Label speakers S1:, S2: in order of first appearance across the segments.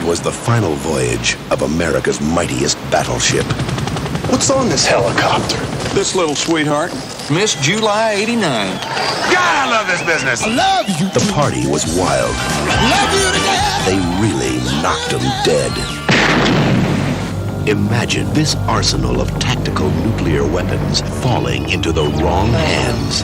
S1: It was the final voyage of America's mightiest battleship.
S2: What's on this helicopter?
S3: This little sweetheart, Miss July 89.
S2: God, I love this business.
S4: I love you.
S1: The party was wild.
S4: Love you to death.
S1: They really knocked them dead. Imagine this arsenal of tactical nuclear weapons falling into the wrong hands.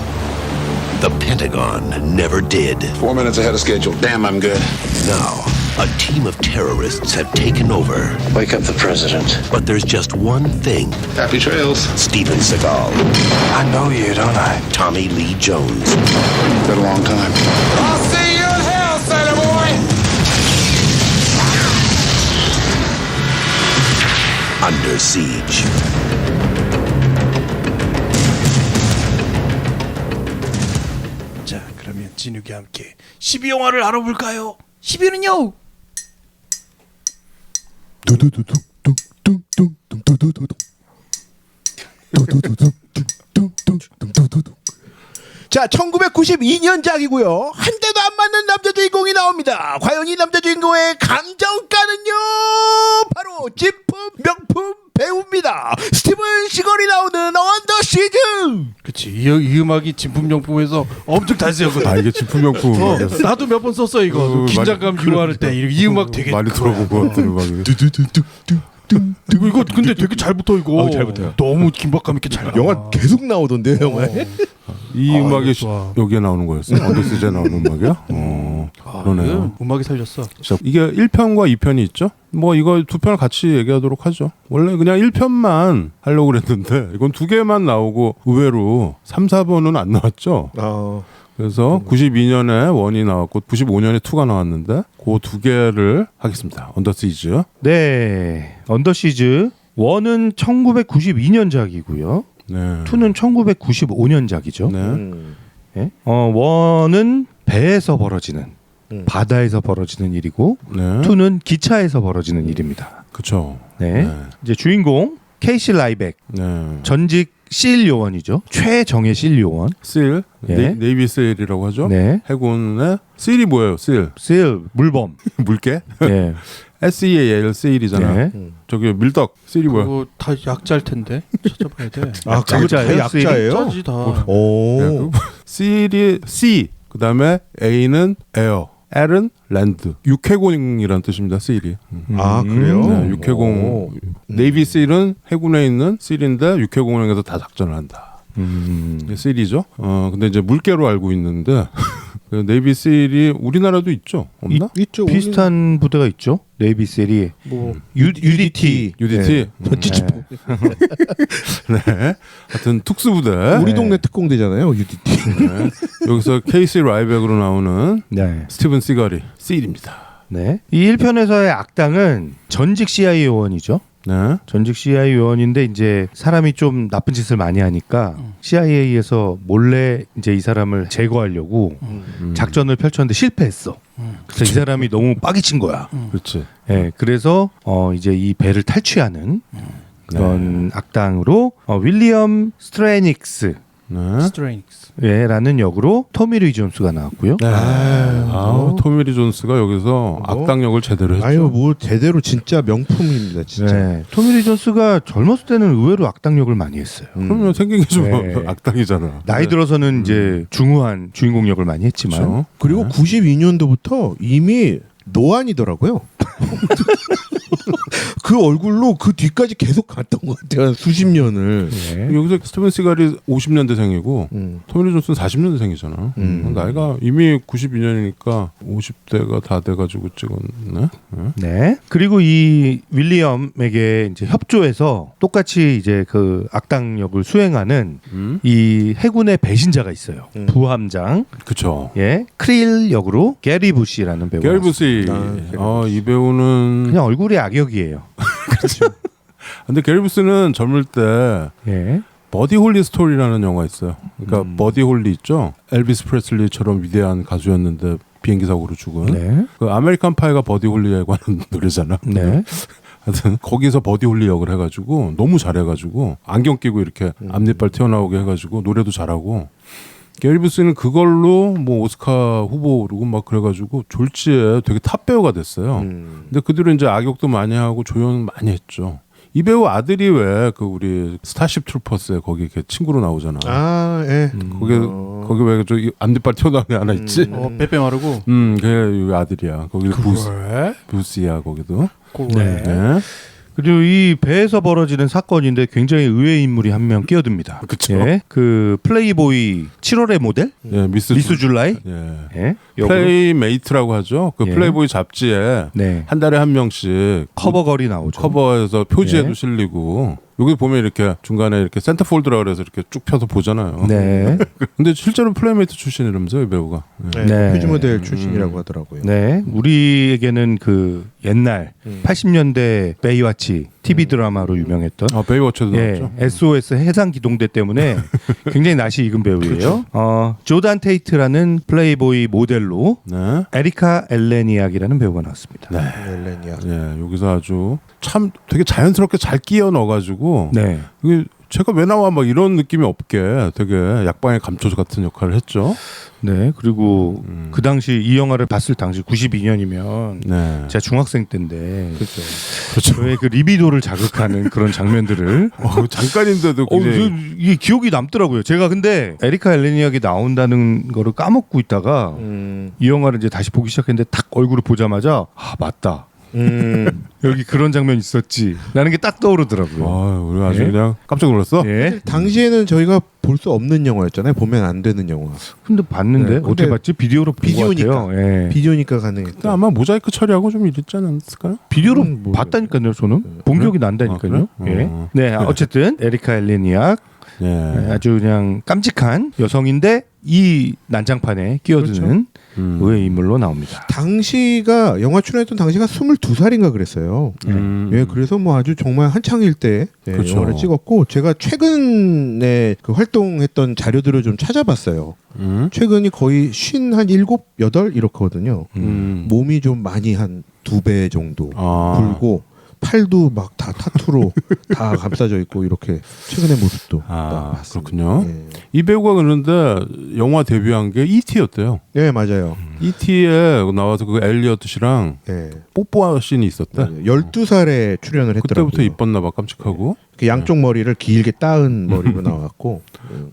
S1: The Pentagon never did.
S2: 4 minutes ahead of schedule. Damn, I'm good.
S1: Now, a team of terrorists have taken over.
S5: Wake up the president.
S1: But there's just one thing.
S2: Happy trails.
S1: Steven Seagal,
S5: I know you, don't I?
S1: Tommy Lee Jones,
S2: Been a long time.
S4: I'll see you in hell, sailor boy.
S1: Under Siege.
S6: 자, 그러면 진욱이와 함께 12영화를 알아볼까요? 12위는요. 자, 1992년작이고요. 한 대도 안 맞는 남자 주인공이 나옵니다. 과연 이 남자 주인공의 감정가는요? 바로 진품 명품 배우입니다. 스티븐 시걸이 나오는 언더 시즈. 그치, 이 음악이 진품 명품에서 엄청 단세였거든.
S7: 아, 이게 진품명품 음악이었어?
S6: 나도 몇 번 썼어 이거. 긴장감 유발할 때 이 음악 되게
S7: 많이 들어본 것 같은 음악이.
S6: 이거 근데 되게 잘 붙어 이거.
S8: 잘 붙어요.
S6: 너무 긴박감 있게 잘 나와.
S8: 영화 계속 나오던데요, 영화에?
S7: 이 음악이
S6: 좋아.
S7: 여기에 나오는 거였어요? 언더시즈에 나오는 음악이야? 그러네요.
S6: 음악이 살렸어.
S7: 자, 이게 1편과 2편이 있죠? 뭐 이거 두 편을 같이 얘기하도록 하죠. 원래 그냥 1편만 하려고 그랬는데 이건 두 개만 나오고 의외로 3, 4번은 안 나왔죠. 그래서 92년에 1이 나왔고 95년에 2가 나왔는데 그 두 개를 하겠습니다. 언더시즈.
S8: 네, 언더시즈 1은 1992년작이고요.
S7: 네.
S8: 2는 1995년작이죠.
S7: 네.
S8: 1은 배에서 벌어지는 바다에서 벌어지는 일이고
S7: 네.
S8: 2는 기차에서 벌어지는 일입니다.
S7: 그쵸.
S8: 네.
S7: 네.
S8: 이제 주인공 케이시 라이백
S7: 네.
S8: 전직 실 요원이죠. 최정예 실 요원.
S7: 실,
S8: 예.
S7: 네이비 세일이라고 하죠.
S8: 네.
S7: 해군의 실이 뭐예요? 실.
S8: 실 물범.
S7: 물개?
S8: 네.
S7: SEAL 세일이잖아.
S8: 네.
S7: 저기 밀떡 실이 뭐야?
S6: 그거 다 약자일 텐데 찾아봐야 돼.
S8: 아, 그거 다 약자예요?
S6: 짜지 다.
S8: 오.
S7: C이 C, 그 다음에 A는 에어, L은 랜드. 육해공이라는 뜻입니다. C이.
S8: 아, 그래요?
S7: 네, 육해공. 네이비 실은 해군에 있는 실인데 육해공항에서 다 작전을 한다. 실이죠. 근데 이제 물개로 알고 있는데 그 네이비 실이 우리나라도 있죠? 없나?
S8: 있죠. 비슷한 부대가 있죠. 네이비 셀이
S6: 뭐
S8: UDT.
S7: UDT.
S8: 찌찌포.
S7: 네. 하여튼 특수부대.
S8: 우리 동네 특공대잖아요. UDT.
S7: 네. 여기서 케이시 라이백으로 나오는
S8: 네.
S7: 스티븐 시갈이 실입니다.
S8: 네. 이 1편에서의 악당은 전직 CIA 요원이죠.
S7: 네.
S8: 전직 CIA 요원인데 이제 사람이 좀 나쁜 짓을 많이 하니까 CIA에서 몰래 이제 이 사람을 제거하려고 작전을 펼쳤는데 실패했어. 그래서 이 사람이 너무 빡이 친 거야.
S7: 그렇지.
S8: 네, 그래서 이제 이 배를 탈취하는 그런 악당으로 윌리엄 스트레닉스
S7: 네.
S6: 스트레이닉스.
S8: 라는 역으로 토미 리 존스가 나왔고요.
S7: 네. 토미 리 존스가 여기서 악당 역을 제대로 했죠.
S9: 아유, 뭐 제대로 진짜 명품입니다, 진짜.
S8: 네, 토미 리 존스가 젊었을 때는 의외로 악당 역을 많이 했어요.
S7: 그러면 생긴 게 좀
S8: 네.
S7: 악당이잖아.
S8: 나이 들어서는 이제 중후한 주인공 역을 많이 했지만
S7: 그렇죠.
S9: 그리고 92년도부터 이미 노안이더라고요. 그 얼굴로 그 뒤까지 계속 갔던 것 같아요. 한 수십 년을.
S8: 네.
S7: 여기서 스티븐 시갈이 50년대생이고 토미 리 존스는 40년대생이잖아. 나이가 이미 92년이니까 50대가 다 돼가지고 찍었네.
S8: 네. 그리고 이 윌리엄에게 이제 협조해서 똑같이 이제 그 악당 역을 수행하는 이 해군의 배신자가 있어요. 부함장.
S7: 그쵸.
S8: 예. 크릴 역으로 게리 부시라는 배우가
S7: 게리 부시. 이 배우는
S8: 그냥 얼굴이 악역이에요.
S7: 근데 게리 부시는 젊을 때
S8: 예.
S7: 버디 홀리 스토리라는 영화 있어요. 그러니까 버디 홀리 있죠. 엘비스 프레슬리처럼 위대한 가수였는데 비행기 사고로 죽은.
S8: 네.
S7: 그 아메리칸 파이가 버디 홀리에 관한 노래잖아.
S8: 네.
S7: 하여튼 거기서 버디 홀리 역을 해가지고 너무 잘해가지고 안경 끼고 이렇게 앞니빨 튀어나오게 해가지고 노래도 잘하고 게리 부스는 그걸로 뭐 오스카 후보 오르고 막 그래가지고 졸지에 되게 탑 배우가 됐어요. 근데 그 뒤로 이제 악역도 많이 하고 조연 많이 했죠. 이 배우 아들이 왜 그 우리 스타쉽 트루퍼스에 거기 이렇게 친구로 나오잖아.
S9: 아, 예.
S7: 거기 왜 저 앞니빨 튀어나온 애 하나 있지?
S10: 빼빼 마르고.
S7: 그게 아들이야. 거기 부스야 거기도.
S8: 네.
S7: 네.
S8: 그리고 이 배에서 벌어지는 사건인데 굉장히 의외의 인물이 한 명 끼어듭니다.
S7: 그쵸.
S8: 예, 그 플레이보이 7월의 모델
S7: 예, 미스
S8: 줄라이.
S7: 예.
S8: 예,
S7: 플레이메이트라고 하죠. 그
S8: 예.
S7: 플레이보이 잡지에
S8: 네.
S7: 한 달에 한 명씩
S8: 커버걸이 나오죠.
S7: 커버에서 표지에도
S8: 예.
S7: 실리고 여기 보면 이렇게 중간에 이렇게 센터폴드라 그래서 이렇게 쭉 펴서 보잖아요.
S8: 네.
S7: 근데 실제로 플레이메이트 출신이라면서요, 이 배우가.
S9: 네.
S8: 네.
S9: 표지 모델 출신이라고 하더라고요.
S8: 네, 우리에게는 그 옛날 80년대 베이와치 TV 드라마로 유명했던
S7: 아, 베이워치도
S8: 예,
S7: 나왔죠.
S8: SOS 해상 기동대 때문에 굉장히 낯이 익은 배우예요. 조단 테이트라는 플레이보이 모델로
S7: 네.
S8: 에리카 엘레니악이라는 배우가 나왔습니다.
S7: 네.
S9: 엘레니아.
S7: 예, 여기서 아주 참 되게 자연스럽게 잘 끼워 넣어가지고
S8: 네.
S7: 이게 제가 왜 나와 막 이런 느낌이 없게 되게 약방의 감초조 같은 역할을 했죠.
S8: 네, 그리고 그 당시 이 영화를 봤을 당시 92년이면
S7: 네.
S8: 제가 중학생 때인데
S7: 그렇죠.
S8: 저의 그 리비도를 자극하는 그런 장면들을
S7: 잠깐인데도 굉장히
S8: 이게 기억이 남더라고요. 제가 근데 에리카 엘레니악이 나온다는 거를 까먹고 있다가 이 영화를 이제 다시 보기 시작했는데 딱 얼굴을 보자마자 아 맞다. 여기 그런 장면 있었지. 라는 게 딱 떠오르더라고요.
S7: 아, 우리 아주
S8: 예?
S7: 그냥 깜짝 놀랐어.
S8: 예.
S9: 당시에는 저희가 볼 수 없는 영화였잖아요. 보면 안 되는 영화.
S8: 근데 봤는데
S9: 네,
S8: 어떻게
S9: 근데
S8: 봤지? 비디오로 본 것
S9: 비디오니까.
S8: 같아요. 예.
S9: 비디오니까
S7: 근데
S9: 가능했다.
S7: 아마 모자이크 처리하고 좀 이랬지 않았을까요?
S8: 비디오로
S9: 모르겠어요.
S8: 봤다니까요. 저는 본 기억이 난다니까요.
S7: 아, 그래요?
S8: 예. 네, 어쨌든 에리카 엘레니악
S7: 예.
S8: 아주 그냥 깜찍한 여성인데 이 난장판에 끼어드는 의외의 인물로 나옵니다.
S9: 당시가 영화 출연했던 당시가 22살인가 그랬어요. 예, 그래서 뭐 아주 정말 한창일 때
S7: 그렇죠.
S9: 영화를 찍었고 제가 최근에 그 활동했던 자료들을 좀 찾아봤어요. 최근이 거의 57, 8 이렇거든요. 몸이 좀 많이 한 2배 정도 굵고 팔도 막 다 타투로 다 감싸져 있고 이렇게 최근의 모습도 봤습니다.
S7: 그렇군요.
S9: 예.
S7: 이 배우가 그런데 영화 데뷔한 게 E.T.였대요.
S9: 네, 맞아요.
S7: E.T.에 나와서 그 엘리어트 씨랑
S9: 예.
S7: 뽀뽀한 씬이 있었대.
S9: 12살에 출연을 했더라고요.
S7: 그때부터 이뻤나 봐, 깜찍하고.
S9: 그 양쪽 머리를 길게 따은 머리로 나왔고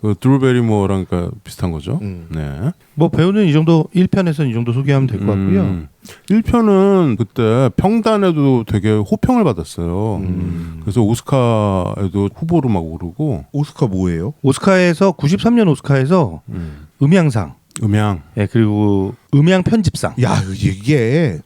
S7: 그 드루 베리모어랑 그러니까 비슷한 거죠. 네.
S8: 뭐 배우는 이 정도 1편에서는 이 정도 소개하면 될 것 같고요.
S7: 1편은 그때 평단에도 되게 호평을 받았어요. 그래서 오스카에도 후보로 막 오르고.
S9: 오스카 뭐예요?
S8: 오스카에서 93년 오스카에서 음향상,
S7: 음향.
S8: 예, 그리고 음향 편집상.
S9: 야, 이게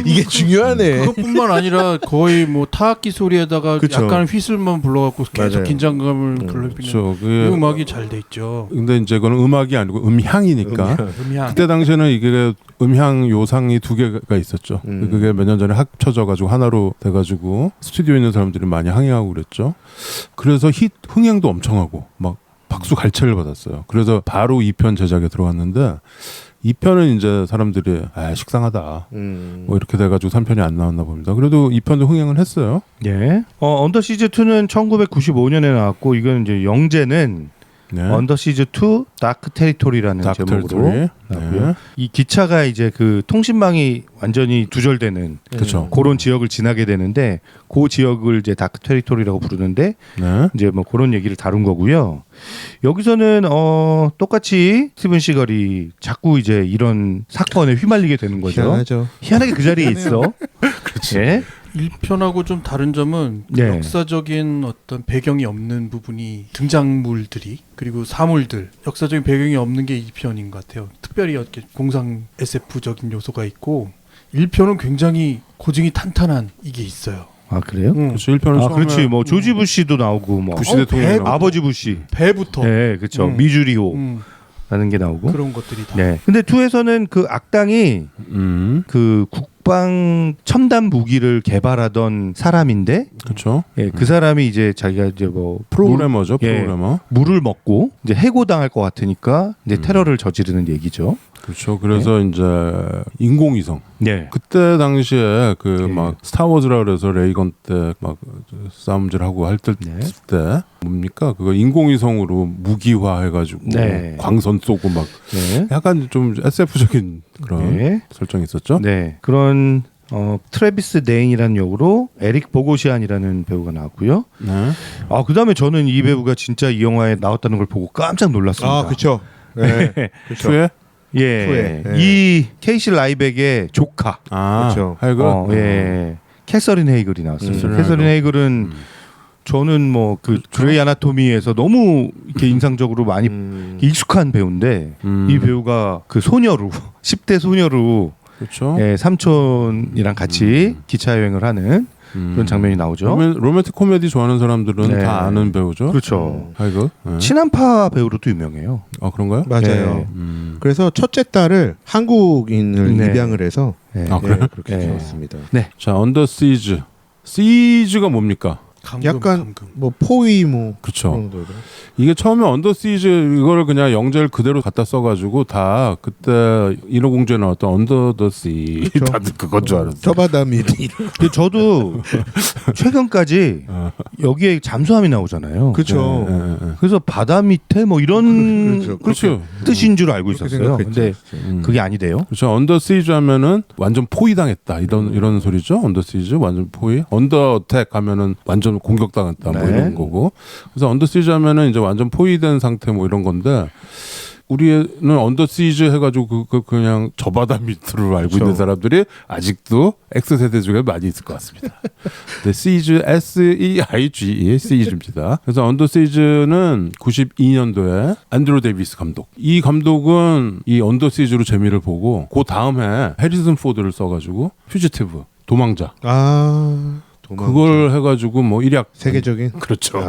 S9: 이게 중요하네.
S10: 그것뿐만 아니라 거의 뭐 타악기 소리에다가
S9: 그쵸.
S10: 약간 휘슬만 불러갖고 계속
S9: 맞아요.
S10: 긴장감을 불러비는
S7: 그렇죠.
S10: 이 음악이 잘 돼 있죠.
S7: 근데 이제 그건 음악이 아니고 음향이니까.
S10: 음향.
S7: 그때 당시에는 이게 음향 요상이 2개가 있었죠. 그게 몇 년 전에 합쳐져 가지고 하나로 돼 가지고 스튜디오에 있는 사람들이 많이 항의하고 그랬죠. 그래서 흥행도 엄청 하고 막 박수 갈채를 받았어요. 그래서 바로 2편 제작에 들어갔는데 2편은 이제 사람들이 식상하다. 뭐 이렇게 돼가지고 3편이 안 나왔나 봅니다. 그래도 2편도 흥행을 했어요.
S8: 예. 언더 시즈 2는 1995년에 나왔고 이건 이제 영재는
S7: 네.
S8: 언더 시즈 2 다크 테리토리라는
S7: 다크
S8: 제목으로
S7: 테리토리.
S8: 나왔고요.
S7: 네.
S8: 이 기차가 이제 그 통신망이 완전히 두절되는
S7: 그렇죠.
S8: 그런 지역을 지나게 되는데 그 지역을 이제 다크 테리토리라고 부르는데
S7: 네.
S8: 이제 뭐 그런 얘기를 다룬 거고요. 여기서는 똑같이 스티븐 시걸이 자꾸 이제 이런 사건에 휘말리게 되는 거죠.
S9: 희한하죠.
S8: 희한하게 그 자리에 있어.
S7: 그렇지.
S8: 예?
S10: 1편하고 좀 다른 점은
S8: 네.
S10: 역사적인 어떤 배경이 없는 부분이 등장물들이 그리고 사물들 역사적인 배경이 없는 게 2편인 것 같아요. 특별히 이렇게 공상 SF적인 요소가 있고 1편은 굉장히 고증이 탄탄한 이게 있어요.
S8: 아 그래요?
S7: 그렇죠. 1편은
S8: 아 그렇지. 뭐 조지 부시도 나오고 뭐
S7: 부시 대통령이 나오고.
S8: 아버지 부시.
S10: 배부터
S8: 네, 그렇죠. 미주리호. 라는 게 나오고
S10: 그런 것들이 다.
S8: 네. 근데 2에서는 그 악당이 그 국방 첨단 무기를 개발하던 사람인데,
S7: 그렇죠.
S8: 예, 그 사람이 이제 자기가 이제 뭐
S7: 프로그래머죠, 프로그래머.
S8: 물을 먹고 이제 해고당할 것 같으니까 이제 테러를 저지르는 얘기죠.
S7: 그렇죠. 그래서 이제 인공위성.
S8: 네.
S7: 그때 당시에 그 막 스타워즈라 그래서 레이건 때 막 싸움질하고 할 때 뭡니까? 그거 인공위성으로 무기화해가지고 광선 쏘고 막 약간 좀 SF적인 그런 설정이 있었죠.
S8: 네. 그런 트래비스 데인이라는 역으로 에릭 보고시안이라는 배우가 나왔고요.
S7: 네.
S8: 그다음에 저는 이 배우가 진짜 이 영화에 나왔다는 걸 보고 깜짝 놀랐습니다.
S9: 그렇죠. 네. 그렇죠.
S7: 투에?
S8: 예. 이 케이시 라이백의 조카.
S7: 그렇죠. 하이글.
S8: 캐서린 헤이글이 나왔어요. 캐서린 헤이글은 저는 뭐 그 그레이 아나토미에서 너무 이렇게 인상적으로 많이 익숙한 배우인데 이 배우가 그 소녀로 10대 소녀로
S7: 그렇죠.
S8: 삼촌이랑 같이 기차 여행을 하는 그런 장면이 나오죠.
S7: 로맨틱 코미디 좋아하는 사람들은 다 아는 배우죠.
S8: 그렇죠.
S7: 하이글.
S8: 친한파 배우로도 유명해요.
S7: 그런가요?
S9: 맞아요. 그래서 첫째 딸을 한국인을 입양을 해서 그렇게 키웠습니다.
S8: 네.
S7: 자, 언더 시즈. 시즈가 뭡니까?
S9: 약간 뭐 포위무.
S7: 그렇죠. 이게 처음에 언더 시즈 이거를 그냥 영재를 그대로 갖다 써가지고 다 그때 인어공주에 나왔던 언더 더 시 다들 그건 줄 알았어요.
S9: 저 바다 밑.
S8: 근데 저도 최근까지 여기에 잠수함이 나오잖아요.
S9: 그렇죠.
S8: 그래서 바다 밑에 뭐 이런
S7: 그렇죠.
S8: 뜻인 줄 알고 있었어요. 근데 그게 아니대요.
S7: 그렇죠. 언더 시즈 하면은 완전 포위당했다 이런 소리죠. 언더 시즈 완전 포위. 언더 어택 하면은 완전 공격당했다 뭐 이런 거고. 그래서 언더 시즈 하면은 이제 완전 포위된 상태 뭐 이런 건데 우리는 언더 시즈 해가지고 그냥 저바다 밑으로 알고 있는 사람들이 아직도 X세대 중에 많이 있을 것 같습니다. 네, 시즈 SEIGE 시즈입니다. 그래서 언더 시즈는 92년도에 앤드루 데이비스 감독. 이 감독은 이 언더 시즈로 재미를 보고 그 다음에 해리슨 포드를 써가지고 퓨지티브 도망자. 그걸 해가지고 뭐 일약
S9: 세계적인
S7: 그렇죠.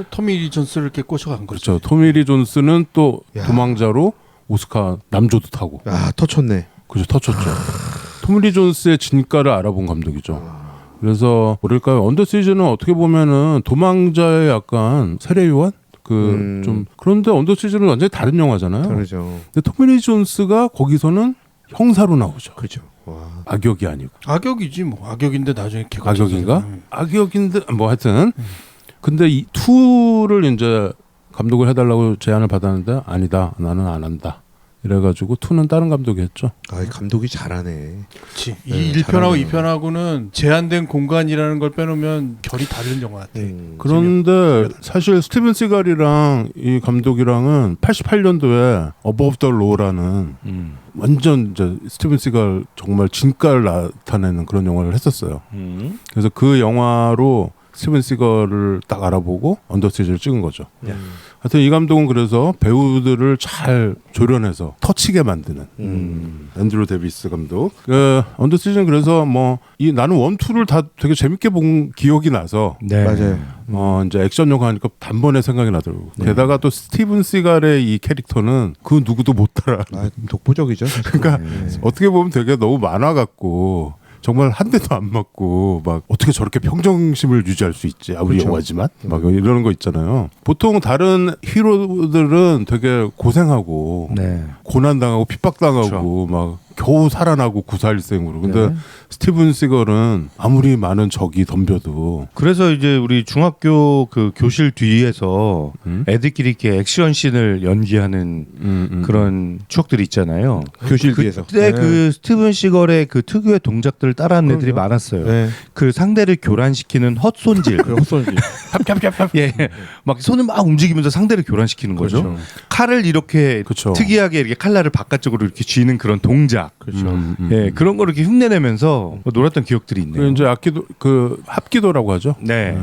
S10: 토미 리 존스를 이렇게 꼬셔간 거죠.
S7: 그렇죠. 토미 리 존스는 또 도망자로 오스카 남조도 타고.
S9: 터쳤네.
S7: 그렇죠. 터쳤죠. 토미 리 존스의 진가를 알아본 감독이죠. 그래서 뭐랄까요? 언더 시즌은 어떻게 보면은 도망자의 약간 세례요한 좀 그런데 언더 시즌은 완전히 다른 영화잖아요.
S9: 그렇죠.
S7: 근데 토미 리 존스가 거기서는 형사로 나오죠.
S9: 그렇죠.
S7: 악역이 아니고.
S10: 악역이지 뭐. 악역인데 나중에 개가
S7: 악역인가? 악역인데 뭐 하여튼. 근데 이 2를 이제 감독을 해달라고 제안을 받았는데 아니다. 나는 안 한다. 이래가지고 2는 다른 감독이 했죠.
S9: 감독이 잘하네.
S10: 그렇지. 이 1편하고 2편하고는 제한된 공간이라는 걸 빼놓으면 결이 다른 영화 같아.
S7: 그런데 사실 스티븐 시갈이랑 이 감독이랑은 88년도에 어버브 더 로라는 완전 이제 스티븐 시갈 정말 진가를 나타내는 그런 영화를 했었어요. 그래서 그 영화로 스티븐 시걸을 딱 알아보고 언더 시즈를 찍은 거죠. 하여튼 이 감독은 그래서 배우들을 잘 조련해서 터치게 만드는 앤드루 데이비스 감독. 언더 시즈는 그래서 뭐 나는 1, 2를 다 되게 재밌게 본 기억이 나서
S9: 맞아요.
S7: 이제 액션 영화 하니까 단번에 생각이 나더라고요. 게다가 또 스티븐 시갈의 이 캐릭터는 그 누구도 못 따라.
S9: 독보적이죠.
S7: 그러니까 어떻게 보면 되게 너무 만화 같고 정말 한 대도 안 맞고 막 어떻게 저렇게 평정심을 유지할 수 있지 아무리 영화지만 막 이러는 거 있잖아요. 보통 다른 히로들은 되게 고생하고 고난당하고 핍박당하고 막 겨우 살아나고 구사일생으로. 근데 스티븐 시걸은 아무리 많은 적이 덤벼도.
S8: 그래서 이제 우리 중학교 그 교실 뒤에서 애들끼리 이렇게 액션 씬을 연기하는 그런 추억들이 있잖아요.
S9: 교실 뒤에서.
S8: 그때 그 스티븐 시걸의 그 특유의 동작들을 따라하는 애들이 많았어요. 그 상대를 교란시키는 헛손질.
S9: 헛손질.
S8: 막 손을 막 움직이면서 상대를 교란시키는 거죠. 칼을 이렇게 특이하게 이렇게 칼날을 바깥쪽으로 이렇게 쥐는 그런 동작. 그런 거를 이렇게 흉내내면서 놀았던 기억들이 있네요.
S7: 이제 악기도 합기도라고 하죠.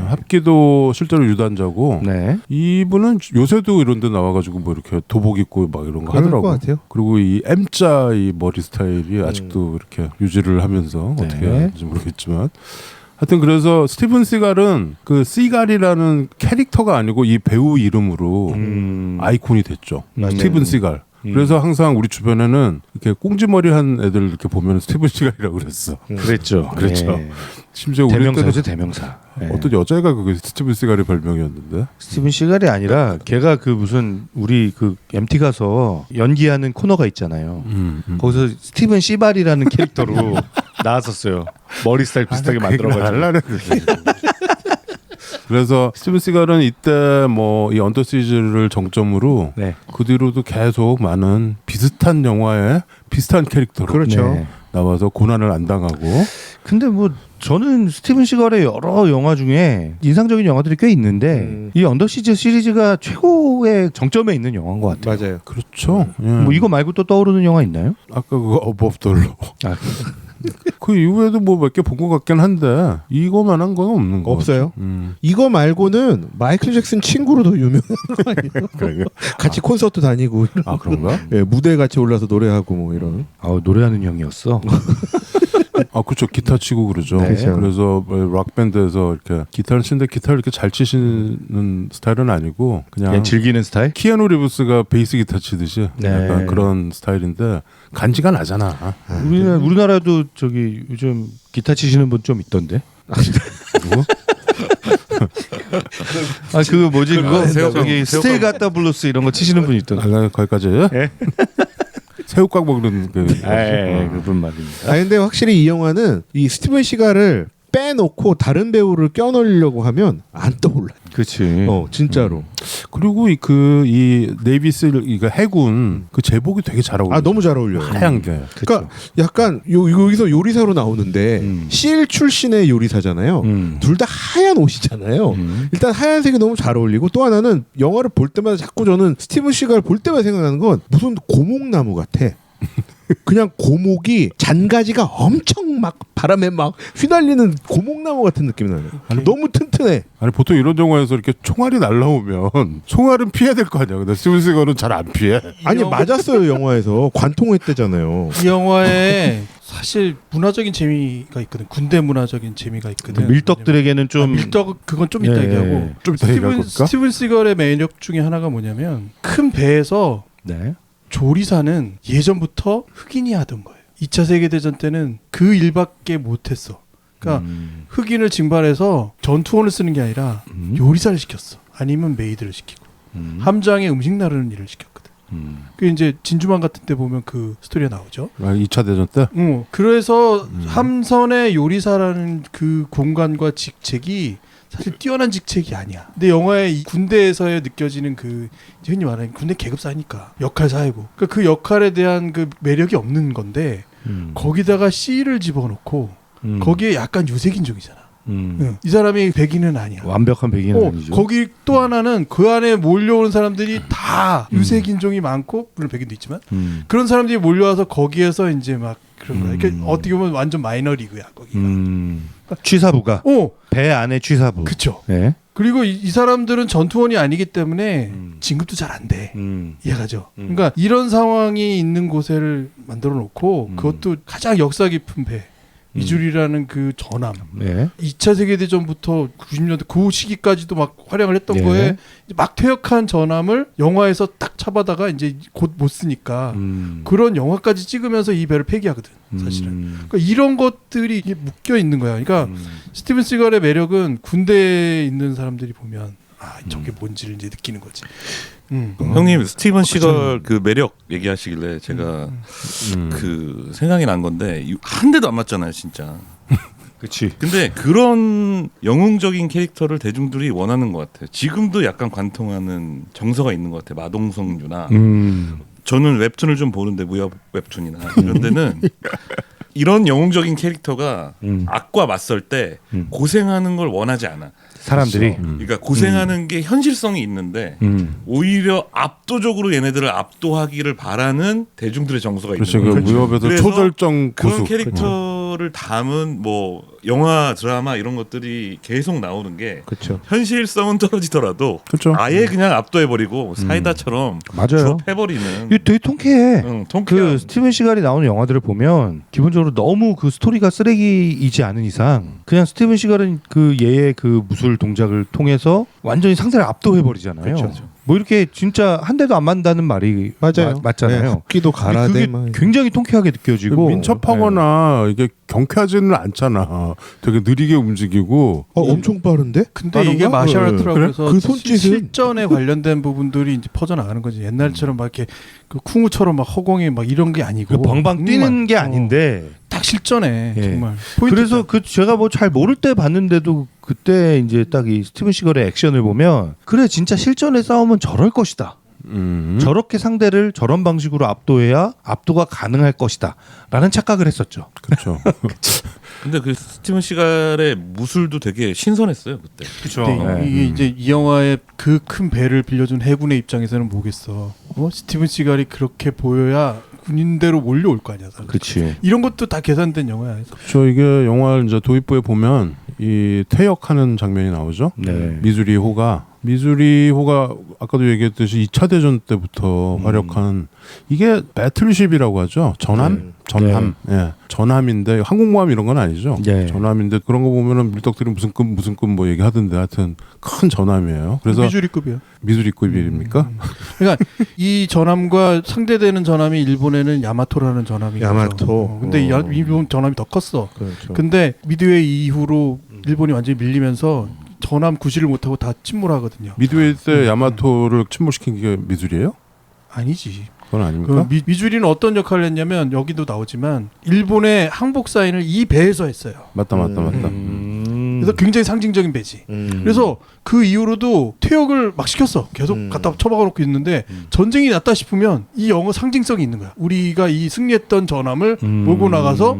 S7: 합기도 실제로 유단자고. 이분은 요새도 이런데 나와가지고 뭐 이렇게 도복 입고 막 이런 거 하더라고.
S9: 것 같아요.
S7: 그리고 이 M자 이 머리 스타일이 아직도 이렇게 유지를 하면서 어떻게 하는지 모르겠지만. 하여튼 그래서 스티븐 시갈은 그 시갈이라는 캐릭터가 아니고 이 배우 이름으로 아이콘이 됐죠. 스티븐 시갈. 그래서 항상 우리 주변에는 이렇게 꽁지머리 한 애들 이렇게 보면 스티븐 시갈이라고 그랬어.
S8: 그랬죠.
S7: 그렇죠.
S8: 네.
S7: 심지어 우리
S8: 대명사죠,
S7: 때는
S8: 대명사. 네.
S7: 어떤 여자애가 그 스티븐 시갈의 별명이었는데.
S8: 스티븐 시갈이 아니라 걔가 그 무슨 우리 그 MT 가서 연기하는 코너가 있잖아요. 거기서 스티븐 시발이라는 캐릭터로 나왔었어요. 머리 스타일 비슷하게 만들어가지고.
S7: 그래서 스티븐 시갈은 이때 뭐 이 언더 시즈를 정점으로
S8: 네.
S7: 그 뒤로도 계속 많은 비슷한 영화에 비슷한 캐릭터로
S9: 그렇죠.
S8: 네.
S7: 나와서 고난을 안 당하고.
S8: 근데 뭐 저는 스티븐 시갈의 여러 영화 중에 인상적인 영화들이 꽤 있는데 이 언더 시즈 시리즈가 최고의 정점에 있는 영화인 것 같아요.
S9: 맞아요.
S7: 그렇죠. 예.
S8: 뭐 이거 말고 또 떠오르는 영화 있나요?
S7: 아까 그거 어버브 돌로.
S8: 아,
S7: 그 이후에도 뭐 몇 개 본 것 같긴 한데 이거만한 건 없는 거
S9: 없어요. 이거 말고는 마이클 잭슨 친구로도 유명한 거 아니에요?
S7: 그래요?
S9: 같이 콘서트 다니고.
S7: 아 그런가?
S9: 예, 무대 같이 올라서 노래하고 뭐 이런.
S8: 노래하는 형이었어.
S7: 아 그렇죠. 기타 치고 그러죠.
S9: 네.
S7: 그래서 락 밴드에서 이렇게 기타를 치는데 기타를 이렇게 잘 치시는 스타일은 아니고 그냥
S8: 즐기는 스타일?
S7: 키아누 리브스가 베이스 기타 치듯이
S8: 네.
S7: 약간 그런 스타일인데 간지가 나잖아.
S8: 우리나라도 저기 요즘 기타 치시는 분 좀 있던데.
S7: 누구?
S8: 아 그거 뭐지 그거 저기
S3: 새우깡.
S8: 스틸 갖다 블루스 이런 거 치시는 분 있던데.
S7: 아, 거기까지?
S8: 예?
S7: 새우깡 먹는 그.
S8: 그분 말입니다.
S9: 아 근데 확실히 이 영화는 이 스티븐 시갈을 빼놓고 다른 배우를 껴넣으려고 하면 안 떠올라.
S8: 그렇지.
S9: 진짜로.
S7: 그리고 이 네이비스 이거 해군 그 제복이 되게 잘 어울려.
S9: 아 너무 잘 어울려요.
S7: 하얀 게.
S9: 그러니까 약간 여기서 요리사로 나오는데 실 출신의 요리사잖아요. 둘 다 하얀 옷이잖아요. 일단 하얀색이 너무 잘 어울리고 또 하나는 영화를 볼 때마다 자꾸 저는 스티븐 시갈 볼 때마다 생각나는 건 무슨 고목나무 같아. 그냥 고목이 잔가지가 엄청 막 바람에 막 휘날리는 고목나무 같은 느낌이 나요. 너무 튼튼해.
S7: 아니 보통 이런 영화에서 이렇게 총알이 날라오면 총알은 피해야 될 거 아니야. 근데 스티븐 시갈은 잘 안 피해.
S9: 아니 맞았어요. 영화에서 관통했대잖아요.
S10: 이 영화에 사실 문화적인 재미가 있거든. 군대 문화적인 재미가 있거든.
S8: 밀떡들에게는 좀
S10: 밀떡 그건 좀 이따
S8: 예,
S10: 얘기하고.
S7: 좀 이따 얘기할 걸까?
S10: 스티븐 시걸의 매력 중에 하나가 뭐냐면 큰 배에서
S8: 네.
S10: 조리사는 예전부터 흑인이 하던 거예요. 2차 세계대전 때는 그 일밖에 못했어. 그러니까 흑인을 징발해서 전투원을 쓰는 게 아니라 요리사를 시켰어. 아니면 메이드를 시키고 함장에 음식 나르는 일을 시켰거든. 그 이제 진주만 같은 때 보면 그 스토리가 나오죠.
S7: 아, 2차 대전 때?
S10: 그래서 함선의 요리사라는 그 공간과 직책이 사실 뛰어난 직책이 아니야. 근데 영화의 이 군대에서의 느껴지는 그 흔히 말하는 군대 계급사니까 역할 사회고 그러니까 그 역할에 대한 그 매력이 없는 건데 거기다가 C를 집어넣고 거기에 약간 유색인종이잖아. 이 사람이 백인은 아니야.
S8: 완벽한 백인은 아니죠.
S10: 거기 또 하나는 그 안에 몰려오는 사람들이 다 유색인종이 많고 물론 백인도 있지만 그런 사람들이 몰려와서 거기에서 이제 막 그런 거야. 그러니까 어떻게 보면 완전 마이너 리그야 거기가.
S8: 취사부가 배 안에 취사부.
S10: 그렇죠.
S8: 네.
S10: 그리고 이 사람들은 전투원이 아니기 때문에 진급도 잘 안 돼. 이해가죠. 그러니까 이런 상황이 있는 곳을 만들어 놓고 그것도 가장 역사 깊은 배. 미주리라는 그 전함.
S8: 네.
S10: 2차 세계대전부터 90년대 그 시기까지도 막 활약을 했던
S8: 네.
S10: 거에 막 퇴역한 전함을 영화에서 딱 잡아다가 이제 곧 못 쓰니까 그런 영화까지 찍으면서 이 배를 폐기하거든. 사실은. 그러니까 이런 것들이 이게 묶여 있는 거야. 그러니까 스티븐 시갈의 매력은 군대에 있는 사람들이 보면 저게 뭔지를 이제 느끼는 거지.
S11: 형님 스티븐 시걸 그 매력 얘기하시길래 제가 그 생각이 난 건데 한 대도 안 맞잖아요, 진짜.
S8: 그렇지.
S11: 근데 그런 영웅적인 캐릭터를 대중들이 원하는 것 같아요. 지금도 약간 관통하는 정서가 있는 것 같아요. 마동석류나 저는 웹툰을 좀 보는데 무협 웹툰이나 이런 데는 이런 영웅적인 캐릭터가 악과 맞설 때 고생하는 걸 원하지 않아.
S8: 사람들이.
S11: 그러니까 고생하는 게 현실성이 있는데 오히려 압도적으로 얘네들을 압도하기를 바라는 대중들의 정서가
S7: 그렇죠.
S11: 있는
S7: 그
S11: 거죠.
S7: 무협에서
S11: 그래서
S7: 초절정
S11: 그런
S7: 고수.
S11: 캐릭터를 담은 뭐 영화, 드라마 이런 것들이 계속 나오는 게
S9: 그렇죠.
S11: 현실성은 떨어지더라도
S7: 그렇죠.
S11: 아예 그냥 압도해버리고 사이다처럼
S8: 맞아요.
S11: 해버리는.
S8: 이게 되게 통쾌해.
S11: 통쾌한.
S8: 그 스티븐 시갈이 나오는 영화들을 보면 기본적으로 너무 그 스토리가 쓰레기이지 않은 이상 그냥 스티븐 시갈은 그 얘의 그 무술 동작을 통해서 완전히 상대를 압도해버리잖아요.
S11: 그렇죠.
S8: 뭐 이렇게 진짜 한 대도 안 맞는다는 말이
S9: 맞아요.
S8: 맞잖아요.
S9: 네, 합기도 가라데
S8: 그게 굉장히 통쾌하게 느껴지고
S7: 민첩하거나 이게 경쾌하지는 않잖아. 되게 느리게 움직이고.
S9: 엄청 빠른데?
S10: 근데 이게 마셜 아트라고
S9: 그래?
S10: 해서
S9: 그 손짓은
S10: 실전에 관련된 부분들이 이제 퍼져나가는 거지. 옛날처럼 막 이렇게 그 쿵우처럼 막 허공에 막 이런 게 아니고
S8: 그 방방 뛰는 게 아닌데
S10: 딱 실전에
S8: 예.
S10: 정말
S8: 그래서 그 제가 뭐 잘 모를 때 봤는데도 그때 이제 딱 이 스티븐 시걸의 액션을 보면 그래 진짜 실전에 싸우면 저럴 것이다. 저렇게 상대를 저런 방식으로 압도해야 압도가 가능할 것이다 라는 착각을 했었죠.
S7: 그렇죠.
S11: 근데 그 스티븐 시갈의 무술도 되게 신선했어요 그때.
S8: 그렇죠.
S10: 이게 이제 이 영화의 그 큰 배를 빌려준 해군의 입장에서는 뭐겠어. 스티븐 시갈이 그렇게 보여야 군인대로 몰려올 거 아니야.
S8: 그렇지.
S10: 이런 것도 다 계산된 영화야.
S7: 저 이게 영화 이제 도입부에 보면 이 퇴역하는 장면이 나오죠.
S8: 네.
S7: 미주리호가 아까도 얘기했듯이 2차 대전 때부터 활약한 이게 배틀쉽이라고 하죠. 전함. 예. 전함인데 항공모함 이런 건 아니죠.
S8: 네.
S7: 전함인데 그런 거 보면은 밀떡들이 무슨 급 뭐 얘기하던데 하여튼 큰 전함이에요. 그래서
S10: 미주리급이야.
S7: 미주리급입니까?
S10: 그러니까 이 전함과 상대되는 전함이 일본에는 야마토라는 전함이
S9: 야마토.
S10: 근데 일본 전함이 더 컸어.
S9: 그렇죠.
S10: 근데 미드웨이 이후로 일본이 완전히 밀리면서 전함 구실을 못하고 다 침몰하거든요.
S7: 미드웨이 때 야마토를 침몰시킨 게 미주리예요?
S10: 아니지.
S7: 그건 아닙니까?
S10: 그 미주리는 어떤 역할을 했냐면 여기도 나오지만 일본의 항복 사인을 이 배에서 했어요.
S7: 맞다.
S10: 그래서 굉장히 상징적인 배지. 그래서 그 이후로도 퇴역을 막 시켰어. 계속 갖다 처박아놓고 있는데 전쟁이 났다 싶으면 이 영어 상징성이 있는 거야. 우리가 이 승리했던 전함을 몰고 나가서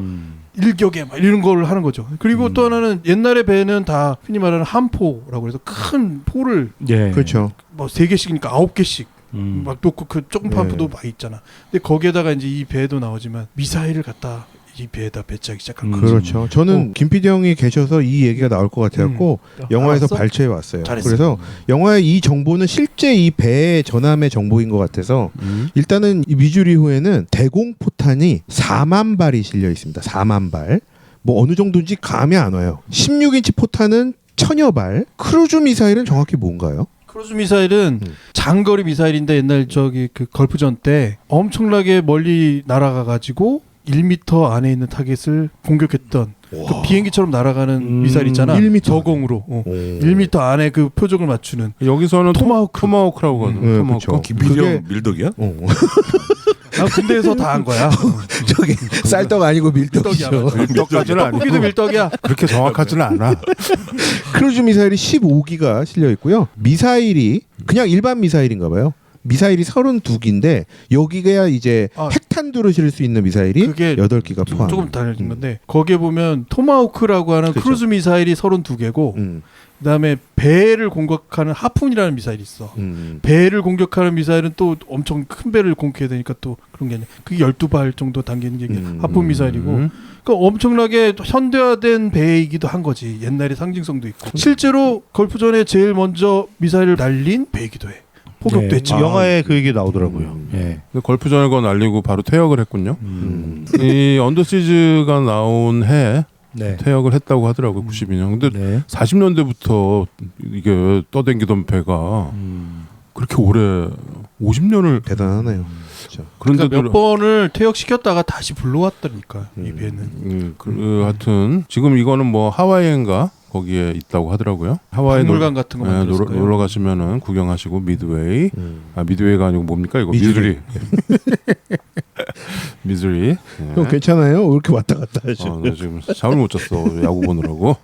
S10: 일격에 막 이런 걸 하는 거죠. 그리고 또 하나는 옛날의 배는 다 흔히 말하는 함포라고 해서 큰 포를
S9: 그렇죠.
S10: 뭐 3개씩이니까 9개씩 막 놓고 그 조금 함포도 많이 있잖아. 근데 거기에다가 이제 이 배도 나오지만 미사일을 갖다 이 배에다 배치하기 시작한 거죠.
S9: 그렇죠. 저는 김 PD 형이 계셔서 이 얘기가 나올 것 같아갖고 영화에서
S10: 알았어?
S9: 발췌해 왔어요.
S10: 잘했어.
S9: 그래서 영화의 이 정보는 실제 이 배의 전함의 정보인 것 같아서 일단은 이 미주리호에는 대공포탄이 4만 발이 실려 있습니다. 4만 발. 뭐 어느 정도인지 감이 안 와요. 16인치 포탄은 1000여 발. 크루즈 미사일은 정확히 뭔가요?
S10: 크루즈 미사일은 장거리 미사일인데 옛날 저기 그 걸프전 때 엄청나게 멀리 날아가 가지고 1m 안에 있는 타겟을 공격했던 그 비행기처럼 날아가는 미사일 있잖아.
S9: 1m
S10: 저공으로 1m 안에 그 표적을 맞추는
S7: 여기서는 토마호크라고 하거든요.
S9: 그렇죠.
S11: 밀격 밀덕이야?
S10: 군대에서 다 한 거야.
S9: 저기 쌀떡 아니고 밀떡이죠.
S7: 밀떡까지는 아니고
S10: 거기도 밀떡이야.
S7: 그렇게 정확하지는 않아.
S9: 크루즈 미사일이 15기가 실려 있고요. 미사일이 그냥 일반 미사일인가 봐요. 미사일이 32기인데 여기가 이제 핵탄두를 실을 수 있는 미사일이
S10: 그게
S9: 8기가 포함.
S10: 조금 달라진 건데 거기에 보면 토마호크라고 하는
S9: 그렇죠.
S10: 크루즈 미사일이 32개고 그다음에 배를 공격하는 하푼이라는 미사일이 있어. 배를 공격하는 미사일은 또 엄청 큰 배를 공격해야 되니까 또 그런 게 아니야. 그게 12발 정도 담기는 게 하푼 미사일이고 그러니까 엄청나게 현대화된 배이기도 한 거지. 옛날의 상징성도 있고. 실제로 걸프전에 제일 먼저 미사일을 날린 배이기도 해. 포격도 했지.
S8: 영화에 그 얘기 나오더라고요.
S7: 걸프전을 거 날리고 바로 퇴역을 했군요. 이 언더시즈가 나온 해 퇴역을 했다고 하더라고요. 92년. 근데 40년대부터 이게 떠댕기던 배가 그렇게 오래 50년을
S9: 대단하네요.
S7: 그런데
S10: 그러니까 몇 번을 퇴역시켰다가 다시 불러왔다니까 이 배는.
S7: 하여튼 지금 이거는 뭐 하와이인가 거기에 있다고 하더라고요. 하와이
S10: 박물관 같은 거 만들었을까요?
S7: 놀러 가시면은 구경하시고 미드웨이. 미드웨이가 아니고 뭡니까 이거
S9: 미주리.
S7: 미주리.
S9: 형 괜찮아요? 왜 이렇게 왔다 갔다 하죠?
S7: 나 지금 잠을 못 잤어. 야구 보느라고.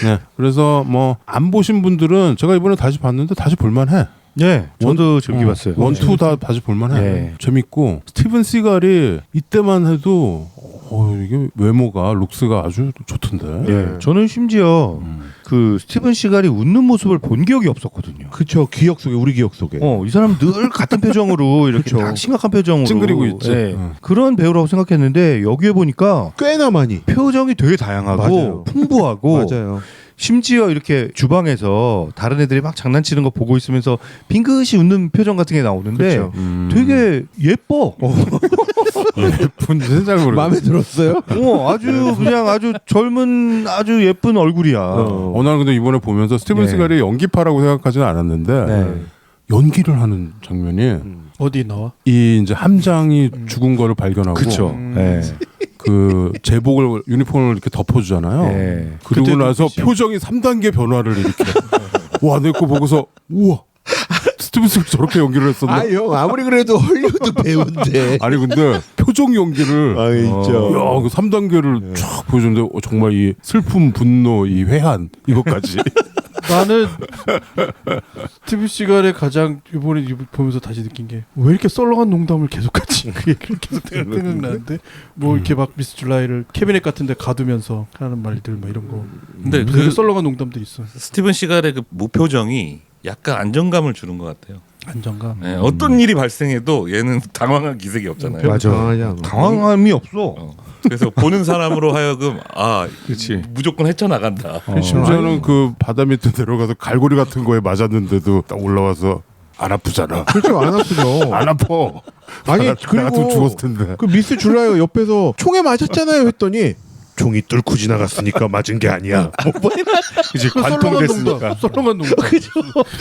S7: 네. 그래서 뭐 안 보신 분들은 제가 이번에 다시 봤는데 다시 볼만해.
S8: 네, 저도 즐겨봤어요.
S7: 원투 다 다시 볼만해. 재밌고 스티븐 시갈이 이때만 해도 이게 외모가 룩스가 아주 좋던데.
S8: 저는 심지어 그 스티븐 시갈이 웃는 모습을 본 기억이 없었거든요.
S9: 그렇죠. 기억 속에 우리 기억 속에.
S8: 이 사람 늘 같은 표정으로 이렇게
S9: 그쵸.
S8: 딱 심각한 표정으로
S7: 찡그리고 있지.
S8: 그런 배우라고 생각했는데 여기에 보니까
S9: 꽤나 많이
S8: 표정이 되게 다양하고
S9: 맞아요.
S8: 풍부하고
S9: 맞아요.
S8: 심지어 이렇게 주방에서 다른 애들이 막 장난치는 거 보고 있으면서 빙긋이 웃는 표정 같은 게 나오는데
S9: 그렇죠.
S8: 되게 예뻐.
S7: 예쁜 세상으로
S9: 마음에 들었어요?
S8: 아주 그냥 아주 젊은 아주 예쁜 얼굴이야.
S7: 나는 근데 이번에 보면서 스티븐 시갈이 연기파라고 생각하지는 않았는데 연기를 하는 장면이
S10: 어디 나와?
S7: 이 이제 함장이 죽은 거를 발견하고
S8: 그쵸. 네.
S7: 그 제복을 유니폼을 이렇게 덮어주잖아요.
S8: 네.
S7: 그리고
S10: 그때
S7: 나서
S10: 눈빛이야.
S7: 표정이 3단계 변화를 이렇게 와, 내 거 보고서 우와 스티븐 스필 저렇게 연기를 했었나?
S9: 아, 형 아무리 그래도 헐리우드 배우인데.
S7: 아니 근데 표정 연기를
S9: 아, 진짜.
S7: 야, 그 3단계를 쫙 보여주는데 정말 이 슬픔, 분노, 이 회한 이것까지.
S10: 나는 스티븐 시갈의 가장 이번에 보면서 다시 느낀 게 왜 이렇게 썰렁한 농담을 계속하지? 그 얘기를 계속 생각나는데 뭐 이렇게 막 미스 줄라이를 캐비넷 같은데 가두면서 하는 말들 막 이런 거.
S11: 근데
S10: 되게
S11: 그
S10: 썰렁한 농담들이 있어.
S11: 스티븐 시갈의 그 무표정이 약간 안정감을 주는 것 같아요.
S10: 안정감.
S11: 네, 어떤 일이 발생해도 얘는 당황한 기색이 없잖아요.
S8: 맞아. 당황함이 없어.
S11: 그래서 보는 사람으로 하여금
S8: 그렇지.
S11: 무조건 헤쳐나간다.
S7: 심지어는 그 바다 밑에 내려가서 갈고리 같은 거에 맞았는데도 딱 올라와서 안 아프잖아.
S9: 그렇죠, 안 아프죠.
S7: 안 아파.
S9: 아니
S7: 나 같으면
S9: 그리고
S7: 죽었을 텐데.
S9: 그 미스 줄라이가 옆에서 총에 맞았잖아요 했더니 총이 뚫고 지나갔으니까 맞은 게 아니야.
S8: 이제 관통됐으니까.
S10: 썰렁한 농담.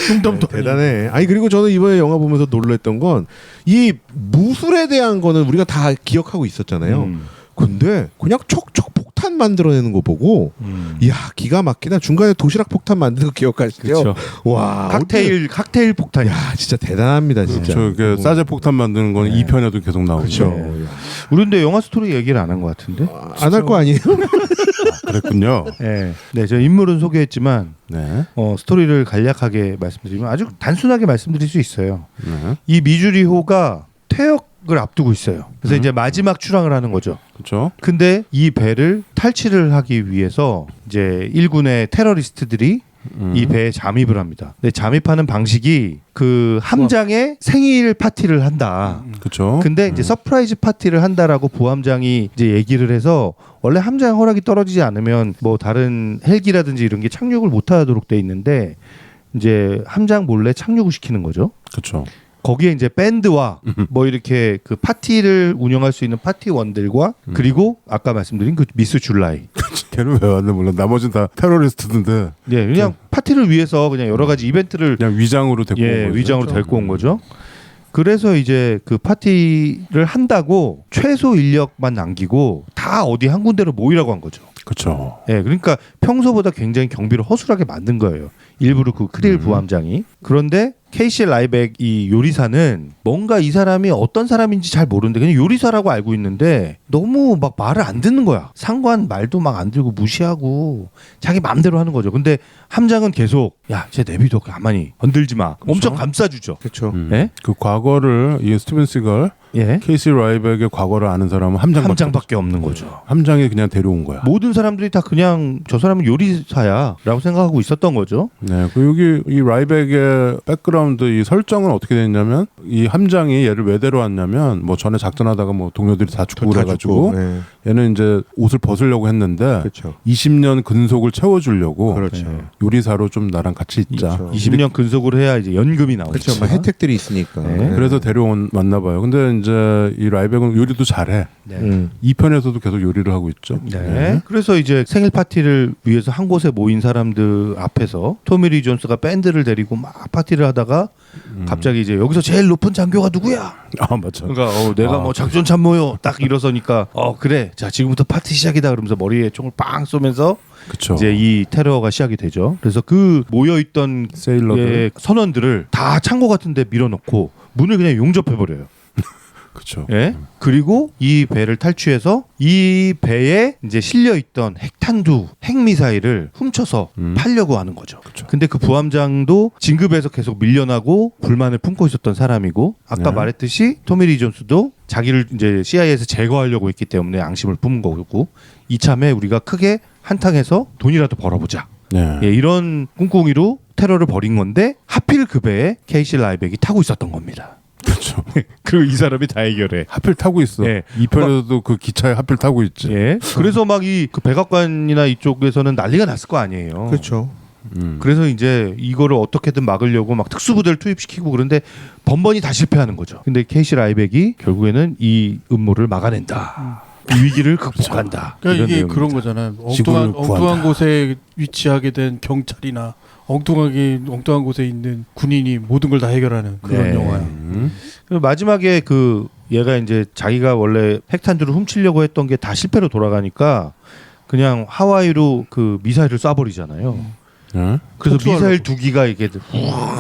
S10: 농담도
S9: 대단해. 아니 그리고 저는 이번에 영화 보면서 놀랐던 건 이 무술에 대한 거는 우리가 다 기억하고 있었잖아요. 근데 그냥 촉촉 폭탄 만들어내는 거 보고 이야 기가 막히다. 중간에 도시락 폭탄 만드는 거 기억하시죠?
S8: 그쵸.
S9: 와
S8: 칵테일 폭탄이야.
S9: 야 진짜 대단합니다 진짜.
S7: 저게 싸제 폭탄 만드는 건
S8: 네.
S7: 2편에도 계속 나오죠.
S8: 우리 근데 영화 스토리 얘기를 안 한 것 같은데?
S9: 안 할 거 아니에요?
S7: 그랬군요.
S8: 네. 네, 저 인물은 소개했지만
S7: 네.
S8: 스토리를 간략하게 말씀드리면 아주 단순하게 말씀드릴 수 있어요.
S7: 네.
S8: 이 미주리호가 퇴역을 앞두고 있어요. 그래서 이제 마지막 출항을 하는 거죠.
S7: 그렇죠.
S8: 근데 이 배를 탈취를 하기 위해서 이제 일군의 테러리스트들이 이 배에 잠입을 합니다. 근데 잠입하는 방식이 그 함장의 생일 파티를 한다.
S7: 그렇죠.
S8: 근데 이제 서프라이즈 파티를 한다라고 부함장이 이제 얘기를 해서 원래 함장 허락이 떨어지지 않으면 뭐 다른 헬기라든지 이런 게 착륙을 못하도록 돼 있는데 이제 함장 몰래 착륙을 시키는 거죠.
S7: 그렇죠.
S8: 거기에 이제 밴드와 뭐 이렇게 그 파티를 운영할 수 있는 파티원들과 그리고 아까 말씀드린 그 미스 줄라이.
S7: 걔는 왜 왔나 몰라. 나머지는 다 테러리스트인데.
S8: 예, 그냥 파티를 위해서 그냥 여러 가지 이벤트를
S7: 그냥 위장으로 데리고 온 거죠.
S8: 위장으로 데리고 온 거죠. 그래서 이제 그 파티를 한다고 최소 인력만 남기고 다 어디 한 군데로 모이라고 한 거죠.
S7: 그렇죠.
S8: 예, 그러니까 평소보다 굉장히 경비를 허술하게 만든 거예요. 일부러 그 크릴 부함장이. 그런데 케이시 라이백 이 요리사는 뭔가 이 사람이 어떤 사람인지 잘 모르는데 그냥 요리사라고 알고 있는데 너무 막 말을 안 듣는 거야. 상관 말도 막 안 들고 무시하고 자기 마음대로 하는 거죠. 근데 함장은 계속 야, 쟤 내비둬 가만히 건들지 마. 엄청 감싸주죠.
S9: 그렇죠.
S8: 예?
S7: 그 과거를 이 스티븐 시걸
S8: 예.
S7: 케이시 라이백의 과거를 아는 사람은
S8: 함장밖에 없는 거죠.
S7: 함장이 그냥 데려온 거야.
S8: 모든 사람들이 다 그냥 저 사람은 요리사야라고 생각하고 있었던 거죠.
S7: 네, 그 여기 이 라이백의 백그라운드 이 설정은 어떻게 됐냐면 이 함장이 얘를 왜 데려왔냐면 뭐 전에 작전하다가 뭐 동료들이 다 죽고 그래가지고
S9: 네.
S7: 얘는 이제 옷을 벗으려고 했는데
S9: 그렇죠.
S7: 20년 근속을 채워주려고
S9: 그렇죠.
S7: 요리사로 좀 나랑 같이 있자.
S9: 그렇죠.
S8: 20년 근속을 해야 이제 연금이 나오죠.
S9: 그렇죠. 막 혜택들이 있으니까.
S8: 네.
S7: 그래서 왔나 봐요. 근데 이제 이 라이백은 요리도 잘해.
S8: 네.
S7: 2편에서도 계속 요리를 하고 있죠.
S8: 네. 그래서 이제 생일 파티를 위해서 한 곳에 모인 사람들 앞에서 토미 리 존스가 밴드를 데리고 막 파티를 하다가 갑자기 이제 여기서 제일 높은 장교가 누구야?
S7: 아 맞죠.
S8: 그러니까 내가 뭐 작전 참모요. 딱 일어서니까 그래. 자 지금부터 파티 시작이다. 그러면서 머리에 총을 빵 쏘면서
S7: 그쵸.
S8: 이제 이 테러가 시작이 되죠. 그래서 그 모여 있던
S7: 세일러들
S8: 선원들을 다 창고 같은데 밀어넣고 문을 그냥 용접해 버려요.
S7: 그렇죠.
S8: 예. 그리고 이 배를 탈취해서 이 배에 이제 실려 있던 핵탄두, 핵미사일을 훔쳐서 팔려고 하는 거죠.
S7: 그쵸.
S8: 근데 그 부함장도 진급에서 계속 밀려나고 불만을 품고 있었던 사람이고 아까
S7: 네.
S8: 말했듯이 토미 리 존스도 자기를 이제 CIA에서 제거하려고 했기 때문에 앙심을 품은 거고 이참에 우리가 크게 한탕해서 돈이라도 벌어보자.
S7: 네.
S8: 예, 이런 꿍꿍이로 테러를 벌인 건데 하필 그 배에 케이시 라이백이 타고 있었던 겁니다.
S7: 그렇죠.
S8: 그리고 이 사람이 다 해결해.
S7: 하필 타고 있어.
S8: 예.
S7: 2편에서도 그 기차에 하필 타고 있지.
S8: 예. 그래서 막 이 그 백악관이나 이쪽에서는 난리가 났을 거 아니에요.
S9: 그렇죠.
S8: 그래서 이제 이거를 어떻게든 막으려고 막 특수부대를 투입시키고 그런데 번번이 다 실패하는 거죠. 근데 케이시 라이백이 결국에는 이 음모를 막아낸다. 이 위기를 극복한다.
S10: 그러니까
S8: 이런
S10: 이게
S8: 내용입니다.
S10: 그런 거잖아요.
S7: 지구를
S10: 엉뚱한 곳에 위치하게 된 경찰이나 엉뚱한 곳에 있는 군인이 모든 걸 다 해결하는 그런
S8: 네.
S10: 영화야.
S8: 그리고 마지막에 그 얘가 이제 자기가 원래 핵탄두를 훔치려고 했던 게 다 실패로 돌아가니까 그냥 하와이로 그 미사일을 쏴버리잖아요. 그래서 미사일 2기가 이게 훅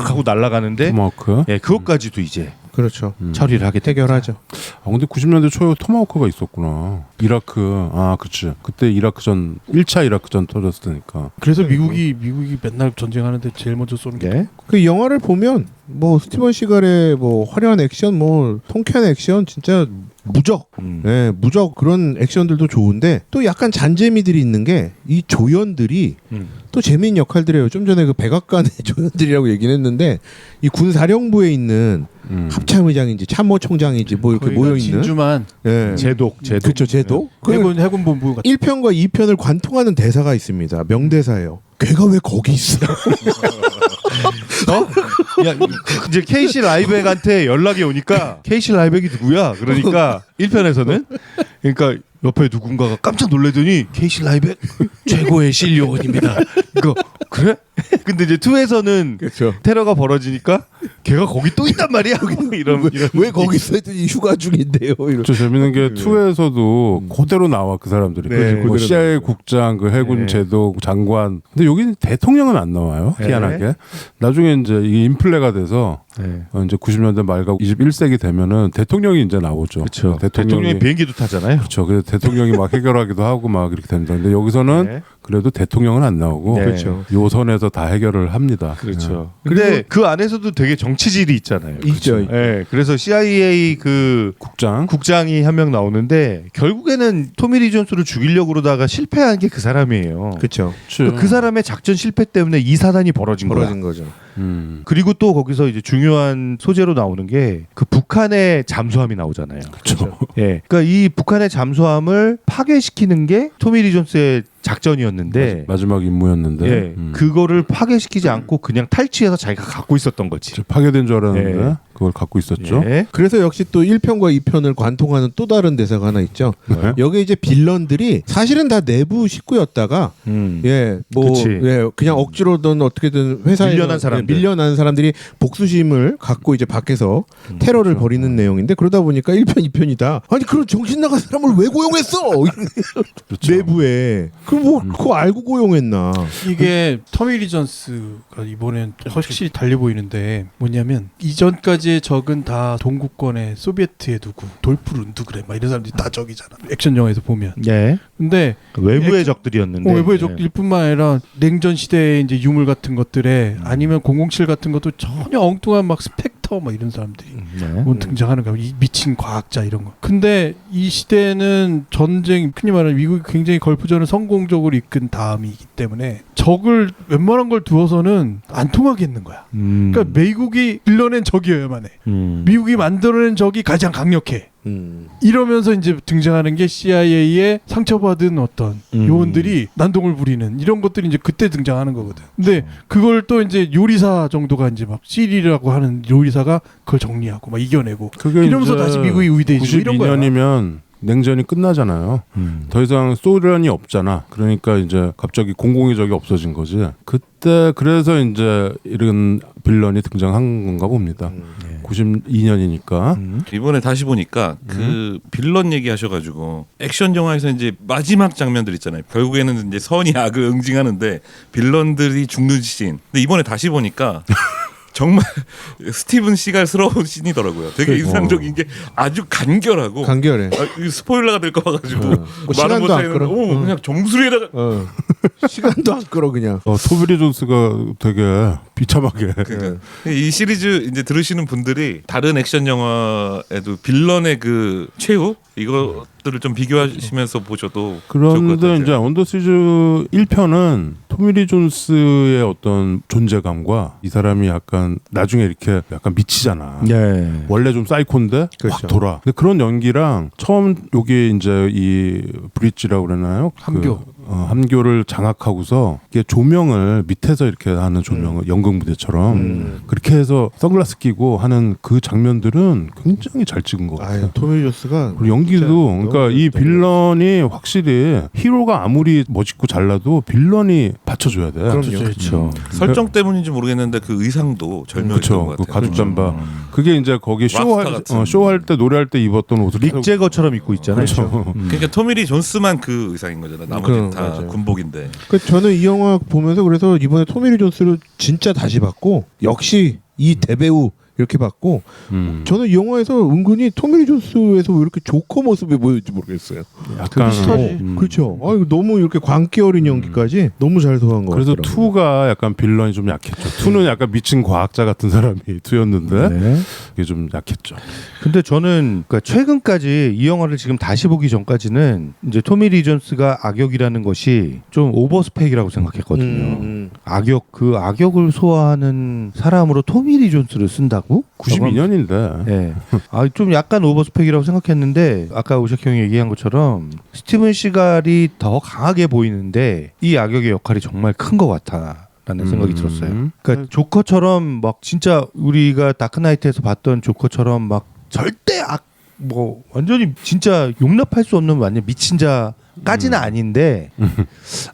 S8: 하고 날아가는데
S7: 토마호크.
S8: 예, 그것까지도 이제
S9: 그렇죠.
S8: 처리를 하게
S9: 해결하죠.
S7: 아 근데 90년대 초에 토마호크가 있었구나. 이라크. 아 그치. 그때 이라크전 1차 이라크전 터졌으니까.
S10: 그래서 미국이 맨날 전쟁하는데 제일 먼저 쏘는 게
S8: 네.
S9: 그 영화를 보면 뭐 스티븐 시갈의 뭐 화려한 액션, 뭐 통쾌한 액션 진짜 무적, 예, 무적 그런 액션들도 좋은데 또 약간 잔재미들이 있는 게 이 조연들이 또 재미있는 역할들을 해요. 좀 전에 그 백악관의 조연들이라고 얘기는 했는데 이 군사령부에 있는 합참의장인지 참모총장인지 뭐 이렇게 모여 있는
S10: 진주만
S9: 예.
S8: 제독.
S9: 그렇죠, 제독.
S10: 해군본부 같은
S9: 1편과 2편을 관통하는 대사가 있습니다. 명대사예요. 걔가 왜 거기 있어?
S8: 야, 이제 케이시 라이백한테 연락이 오니까 케이시 라이백이 누구야? 그러니까 1편에서는 그러니까 옆에 누군가가 깜짝 놀라더니 케이시 라이백 최고의 실리온입니다. 이거 그래? 근데 이제 2에서는
S9: 그렇죠.
S8: 테러가 벌어지니까 걔가 거기 또 있단 말이야. 이런
S9: 왜 거기 있어? 했더니 휴가 중인데요. 이런.
S7: 저 재밌는 게 2에서도 그대로 나와 그 사람들이.
S9: 네,
S7: 뭐
S9: 그대로
S7: CIA 국장, 그 해군
S8: 네.
S7: 제독 장관. 근데 여기는 대통령은 안 나와요.
S8: 네.
S7: 희한하게. 나중에 이제 이게 인플레가 돼서 이제 90년대 말과 21세기 되면은 대통령이 이제 나오죠.
S8: 그렇죠. 대통령이 비행기도 타잖아요.
S7: 그렇죠. 그래서 대통령이 막 해결하기도 하고 막 이렇게 됩니다. 근데 여기서는
S8: 네.
S7: 그래도 대통령은 안 나오고
S8: 네.
S9: 그렇죠.
S7: 요 선에서 다 해결을 합니다.
S8: 그렇죠. 근데 그 안에서도 되게 정치질이 있잖아요.
S9: 있죠.
S8: 예. 그래서 CIA 그 국장이 한 명 나오는데 결국에는 토미 리 존스를 죽이려고 그러다가 실패한 게 그 사람이에요.
S9: 그렇죠.
S8: 그 사람의 작전 실패 때문에 이 사단이 벌어진
S9: 거죠.
S8: 그리고 또 거기서 이제 중요한 소재로 나오는 게 그 북한의 잠수함이 나오잖아요.
S7: 그렇죠.
S8: 예. 그러니까 이 북한의 잠수함을 파괴시키는 게 토미 리 존스의 작전이었는데
S7: 마지막 임무였는데
S8: 예, 그거를 파괴시키지 않고 그냥 탈취해서 자기가 갖고 있었던 거지.
S7: 파괴된 줄 알았는데
S8: 예.
S7: 그걸 갖고 있었죠.
S8: 예.
S9: 그래서 역시 또 1편과 2편을 관통하는 또 다른 대사가 하나 있죠.
S7: 네.
S9: 여기 이제 빌런들이 사실은 다 내부 식구였다가 예, 뭐
S8: 그치.
S9: 예, 그냥 억지로든 어떻게든 회사에
S8: 밀려난 사람들.
S9: 밀려난 사람들이 복수심을 갖고 이제 밖에서 테러를 벌이는 내용인데 그러다 보니까 1편, 2편이 다 아니 그런 정신 나간 사람을 왜 고용했어?
S7: 그렇죠.
S9: 내부에 그럼 뭐 그거 알고 고용했나?
S10: 이게 터미 리 존스가 이번엔 확실히 달려 보이는데 뭐냐면 이전까지의 적은 다 동구권의 소비에트의 누구 돌프 룬드그레 막 이런 사람들이 다 적이잖아. 액션 영화에서 보면.
S8: 예.
S10: 근데
S8: 외부의 적들이었는데
S10: 외부의 적일 뿐만 아니라 냉전 시대의 이제 유물 같은 것들에 아니면 007 같은 것도 전혀 엉뚱한 막 스펙터 막 이런 사람들이 뭐 등장하는 거야. 이 미친 과학자 이런 거. 근데 이 시대는 전쟁 흔히 말하는 미국이 굉장히 걸프전을 성공적으로 이끈 다음이기 때문에 적을 웬만한 걸 두어서는 안 통하겠는 거야. 그러니까 미국이 빌려낸 적이어야만 해. 미국이 만들어낸 적이 가장 강력해. 이러면서 이제 등장하는 게 CIA의 상처받은 어떤 요원들이 난동을 부리는 이런 것들이 이제 그때 등장하는 거거든. 근데 그걸 또 이제 요리사 정도가 이제 막 CD라고 하는 요리사가 그걸 정리하고 막 이겨내고 이러면서 다시 미국이 위대해지고 이런 거야.
S7: 92년이면 냉전이 끝나잖아요. 더 이상 소련이 없잖아. 그러니까 이제 갑자기 공공의 적이 없어진 거지. 그때 그래서 이제 이런 빌런이 등장한 건가 봅니다. 92년이니까.
S11: 이번에 다시 보니까 그 빌런 얘기하셔가지고 액션 영화에서 이제 마지막 장면들 있잖아요. 결국에는 이제 선이 악을 응징하는데 빌런들이 죽는 씬. 근데 이번에 다시 보니까 정말 스티븐 시갈스러운 씬이더라고요. 되게 인상적인 게 아주 간결하고
S9: 간결해.
S11: 이 스포일러가 될까 봐가지고
S9: 뭐 시간도 안 끌어.
S11: 그냥 정수리에다가
S9: 시간도 안 끌어 그냥.
S7: 토미 리 존스가 되게 비참하게.
S11: 그러니까 이 시리즈 이제 들으시는 분들이 다른 액션 영화에도 빌런의 그 최후 이것들을 좀 비교하시면서 보셔도 좋을 것
S7: 그런데
S11: 같아요.
S7: 이제 언더 시즈 1편은 토미 리 존스의 어떤 존재감과 이 사람이 약간 나중에 이렇게 약간 미치잖아.
S8: 예.
S7: 원래 좀 사이코인데
S9: 그렇죠.
S7: 확 돌아. 근데 그런 연기랑 처음 여기 이제 이 브릿지라고 그러나요?
S10: 함교.
S7: 함교를 장악하고서 이게 조명을 밑에서 이렇게 하는 조명을 연극 무대처럼 그렇게 해서 선글라스 끼고 하는 그 장면들은 굉장히 잘 찍은 것 같아요.
S9: 토미 존스가
S7: 그리고 연기도 그러니까 이 빌런이 확실히 히로가 아무리 멋있고 잘나도 빌런이 받쳐줘야 돼.
S8: 그렇죠.
S11: 설정 때문인지 모르겠는데 그 의상도 절묘했던 것
S7: 그
S11: 같아요.
S7: 가죽 잠바 그게 이제 거기 쇼할 때 노래할 때 입었던 옷을
S8: 릭 제거처럼 입고 있잖아요.
S7: 그렇죠.
S11: 그러니까 토미리 존스만 그 의상인 거잖아. 나머지는 다
S9: 맞아요.
S11: 군복인데.
S9: 저는 이 영화 보면서 그래서 이번에 토미 리 존스를 진짜 다시 봤고 역시 이 대배우 이렇게 봤고 저는 이 영화에서 은근히 토미 리 존스에서 왜 이렇게 조커 모습이 보였는지 모르겠어요.
S7: 약간
S9: 그렇죠. 이거 너무 이렇게 광기 어린 연기까지 너무 잘 소화한 것
S7: 그래서
S9: 같더라고요.
S7: 2가 약간 빌런이 좀 약했죠. 2는 약간 미친 과학자 같은 사람이 2였는데
S8: 네.
S7: 이게 좀 약했죠.
S8: 근데 저는 그러니까 최근까지 이 영화를 지금 다시 보기 전까지는 이제 토미 리 존스가 악역이라는 것이 좀 오버스펙이라고 생각했거든요. 악역 그 악역을 소화하는 사람으로 토미 리 존스를 쓴다고?
S7: 92년인데.
S8: 네. 좀 약간 오버스펙이라고 생각했는데 아까 오샥 형이 얘기한 것처럼 스티븐 시갈이 더 강하게 보이는데 이 악역의 역할이 정말 큰 것 같아. 라는 생각이 들었어요. 그러니까 조커처럼 막 진짜 우리가 다크나이트에서 봤던 조커처럼 막 절대 뭐 완전히 진짜 용납할 수 없는 완전 미친 자까지는 아닌데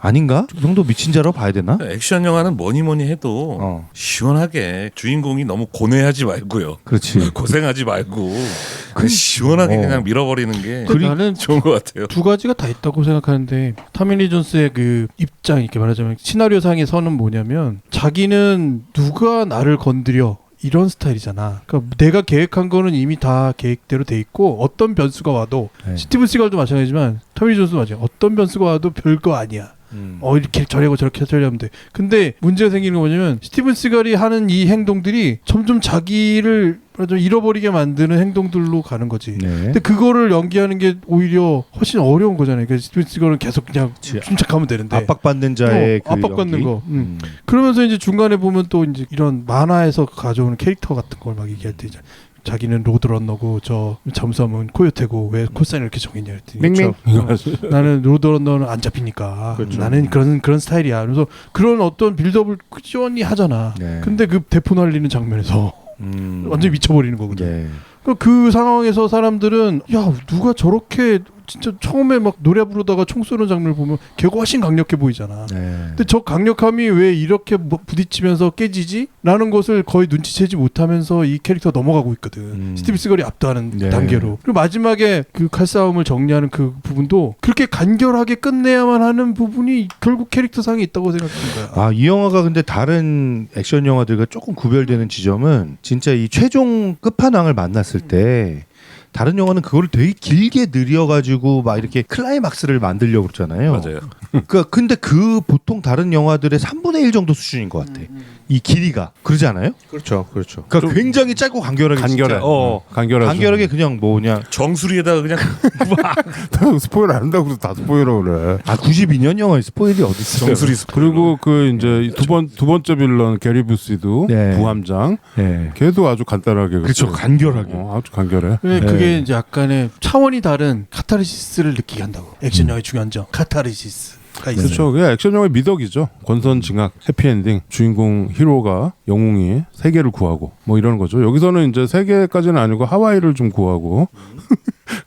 S8: 아닌가? 그 정도 미친 자라고 봐야 되나?
S11: 액션 영화는 뭐니 해도 시원하게 주인공이 너무 고뇌하지 말고요.
S8: 그렇지.
S11: 고생하지 말고 시원하게 그냥 밀어버리는 게
S10: 나는
S11: 좋은 것 같아요.
S10: 두 가지가 다 있다고 생각하는데 토미 리 존스의 그 입장 이렇게 말하자면 시나리오상의 선은 뭐냐면 자기는 누가 나를 건드려 이런 스타일이잖아. 그러니까 내가 계획한 거는 이미 다 계획대로 돼 있고 어떤 변수가 와도 스티븐 시갈도 마찬가지지만 토미 리 존스도 마찬가지야. 어떤 변수가 와도 별거 아니야. 이렇게 저래고 저렇게 처리하면 돼. 근데 문제가 생기는 건 뭐냐면 스티븐 시갈이 하는 이 행동들이 점점 자기를 좀 잃어버리게 만드는 행동들로 가는 거지. 근데 그거를 연기하는 게 오히려 훨씬 어려운 거잖아요. 그러니까 스티븐 시갈은 계속 그냥 침착하면 되는데
S8: 압박받는 자의 그
S10: 압박받는
S8: 연기?
S10: 거. 그러면서 이제 중간에 보면 또 이제 이런 만화에서 가져오는 캐릭터 같은 걸 막 얘기할 때 이제 자기는 로드런너고 저 잠수함은 코요테고 왜 콜사인을 이렇게 정했냐 했더니 나는 로드런너는 안 잡히니까 나는 그런 스타일이야. 그래서 그런 어떤 빌드업을 꾸준히 하잖아. 근데 그 대포 날리는 장면에서 완전히 미쳐버리는 거거든. 그 상황에서 사람들은 야 누가 저렇게 진짜 처음에 막 노래 부르다가 총 쏘는 장면을 보면 걔가 훨씬 강력해 보이잖아. 근데 저 강력함이 왜 이렇게 부딪히면서 깨지지? 라는 것을 거의 눈치채지 못하면서 이 캐릭터가 넘어가고 있거든. 스티븐 시갈이 압도하는 단계로. 그리고 마지막에 그 칼싸움을 정리하는 그 부분도 그렇게 간결하게 끝내야만 하는 부분이 결국 캐릭터상에 있다고 생각합니다.
S8: 이 영화가 근데 다른 액션 영화들과 조금 구별되는 지점은 진짜 이 최종 끝판왕을 만났을 때 다른 영화는 그거를 되게 길게 늘려가지고 막 이렇게 클라이막스를 만들려고 그러잖아요.
S11: 맞아요.
S8: 그러니까 근데 그 보통 다른 영화들의 3분의 1 정도 수준인 것 같아. 이 길이가 그러지 않아요?
S9: 그렇죠.
S8: 그러니까 굉장히 짧고 간결하게
S7: 간결해.
S8: 간결하게 그냥 뭐냐
S11: 정수리에다가 그냥
S7: 스포일 안 한다고 다 스포일러 그래.
S8: 92년 영화에 스포일이 어디 있어요?
S11: 정수리
S7: 그리고 그 이제 두 번째 빌런 게리 부시도 부함장 걔도 아주 간단하게
S8: 그렇죠. 간결하게
S7: 아주 간결해.
S10: 그게 이제 약간의 차원이 다른 카타르시스를 느끼게 한다고. 액션 영화의 중요한 점 카타르시스.
S7: 그렇죠. 그게 액션 영화의 미덕이죠. 권선징악, 해피엔딩, 주인공 히로가 영웅이 세계를 구하고 뭐 이런 거죠. 여기서는 이제 세계까지는 아니고 하와이를 좀 구하고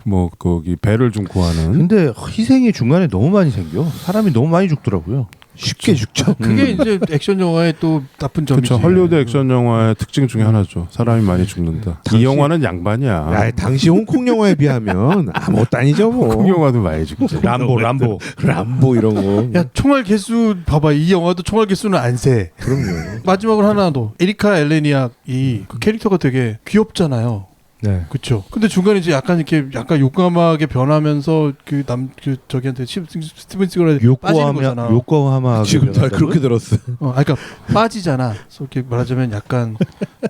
S7: 뭐 거기 배를 좀 구하는.
S8: 근데 희생이 중간에 너무 많이 생겨. 사람이 너무 많이 죽더라고요.
S9: 쉽게 죽죠.
S10: 그게 이제 액션 영화의 또 나쁜 점이지.
S7: 그렇죠. 헐리우드 액션 영화의 특징 중에 하나죠. 사람이 많이 죽는다. 이 영화는 양반이야.
S9: 당시 홍콩 영화에 비하면 아무것도 아니죠. 뭐.
S7: 홍콩 영화도 많이 죽지.
S9: 람보 이런 거.
S10: 야 총알 개수 봐봐. 이 영화도 총알 개수는 안 세.
S9: 그럼요.
S10: 마지막으로 하나 더. 에리카 엘레니악이 그 캐릭터가 되게 귀엽잖아요. 그렇죠. 근데 중간에 이제 약간 이렇게 약간 용감하게 변하면서 저기한테 스티븐 시갈한테 빠지는 거잖아.
S8: 요코하마
S9: 지금 다 그렇게 들었어.
S10: 그러니까 빠지잖아. 그래서 이렇게 말하자면 약간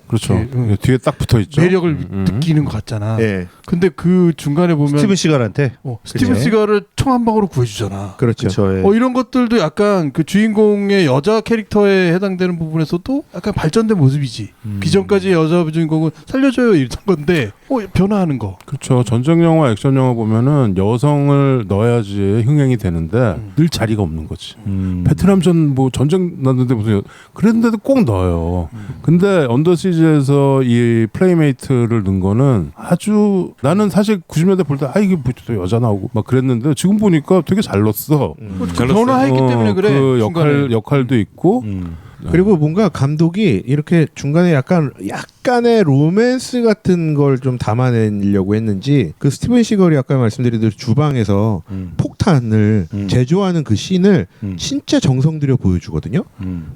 S7: 그렇죠. 뒤에 딱 붙어 있죠.
S10: 매력을 느끼는 것 같잖아. 근데 그 중간에 보면
S8: 스티븐 시갈한테
S10: 스티븐 시갈을 총 한 방으로 구해주잖아.
S9: 그렇죠.
S10: 이런 것들도 약간 그 주인공의 여자 캐릭터에 해당되는 부분에서도 약간 발전된 모습이지. 비전까지 여자 주인공은 살려줘요 이랬던 건데 게 변화하는 거.
S7: 그렇죠. 전쟁 영화, 액션 영화 보면은 여성을 넣어야지 흥행이 되는데 늘 자리가 없는 거지. 베트남전 뭐 전쟁 났는데 무슨 그랬는데도 꼭 넣어요. 근데 언더시즈에서 이 플레이메이트를 넣은 거는 아주 나는 사실 90년대 볼 때 이게 뭐 여자 나오고 막 그랬는데 지금 보니까 되게 잘 넣었어.
S10: 변화했기 때문에 그래.
S7: 그 역할도 있고.
S9: 그리고 뭔가 감독이 이렇게 중간에 약간의 로맨스 같은 걸 좀 담아내려고 했는지 그 스티븐 시걸이 아까 말씀드린 대로 주방에서 폭탄을 제조하는 그 씬을 진짜 정성 들여 보여주거든요.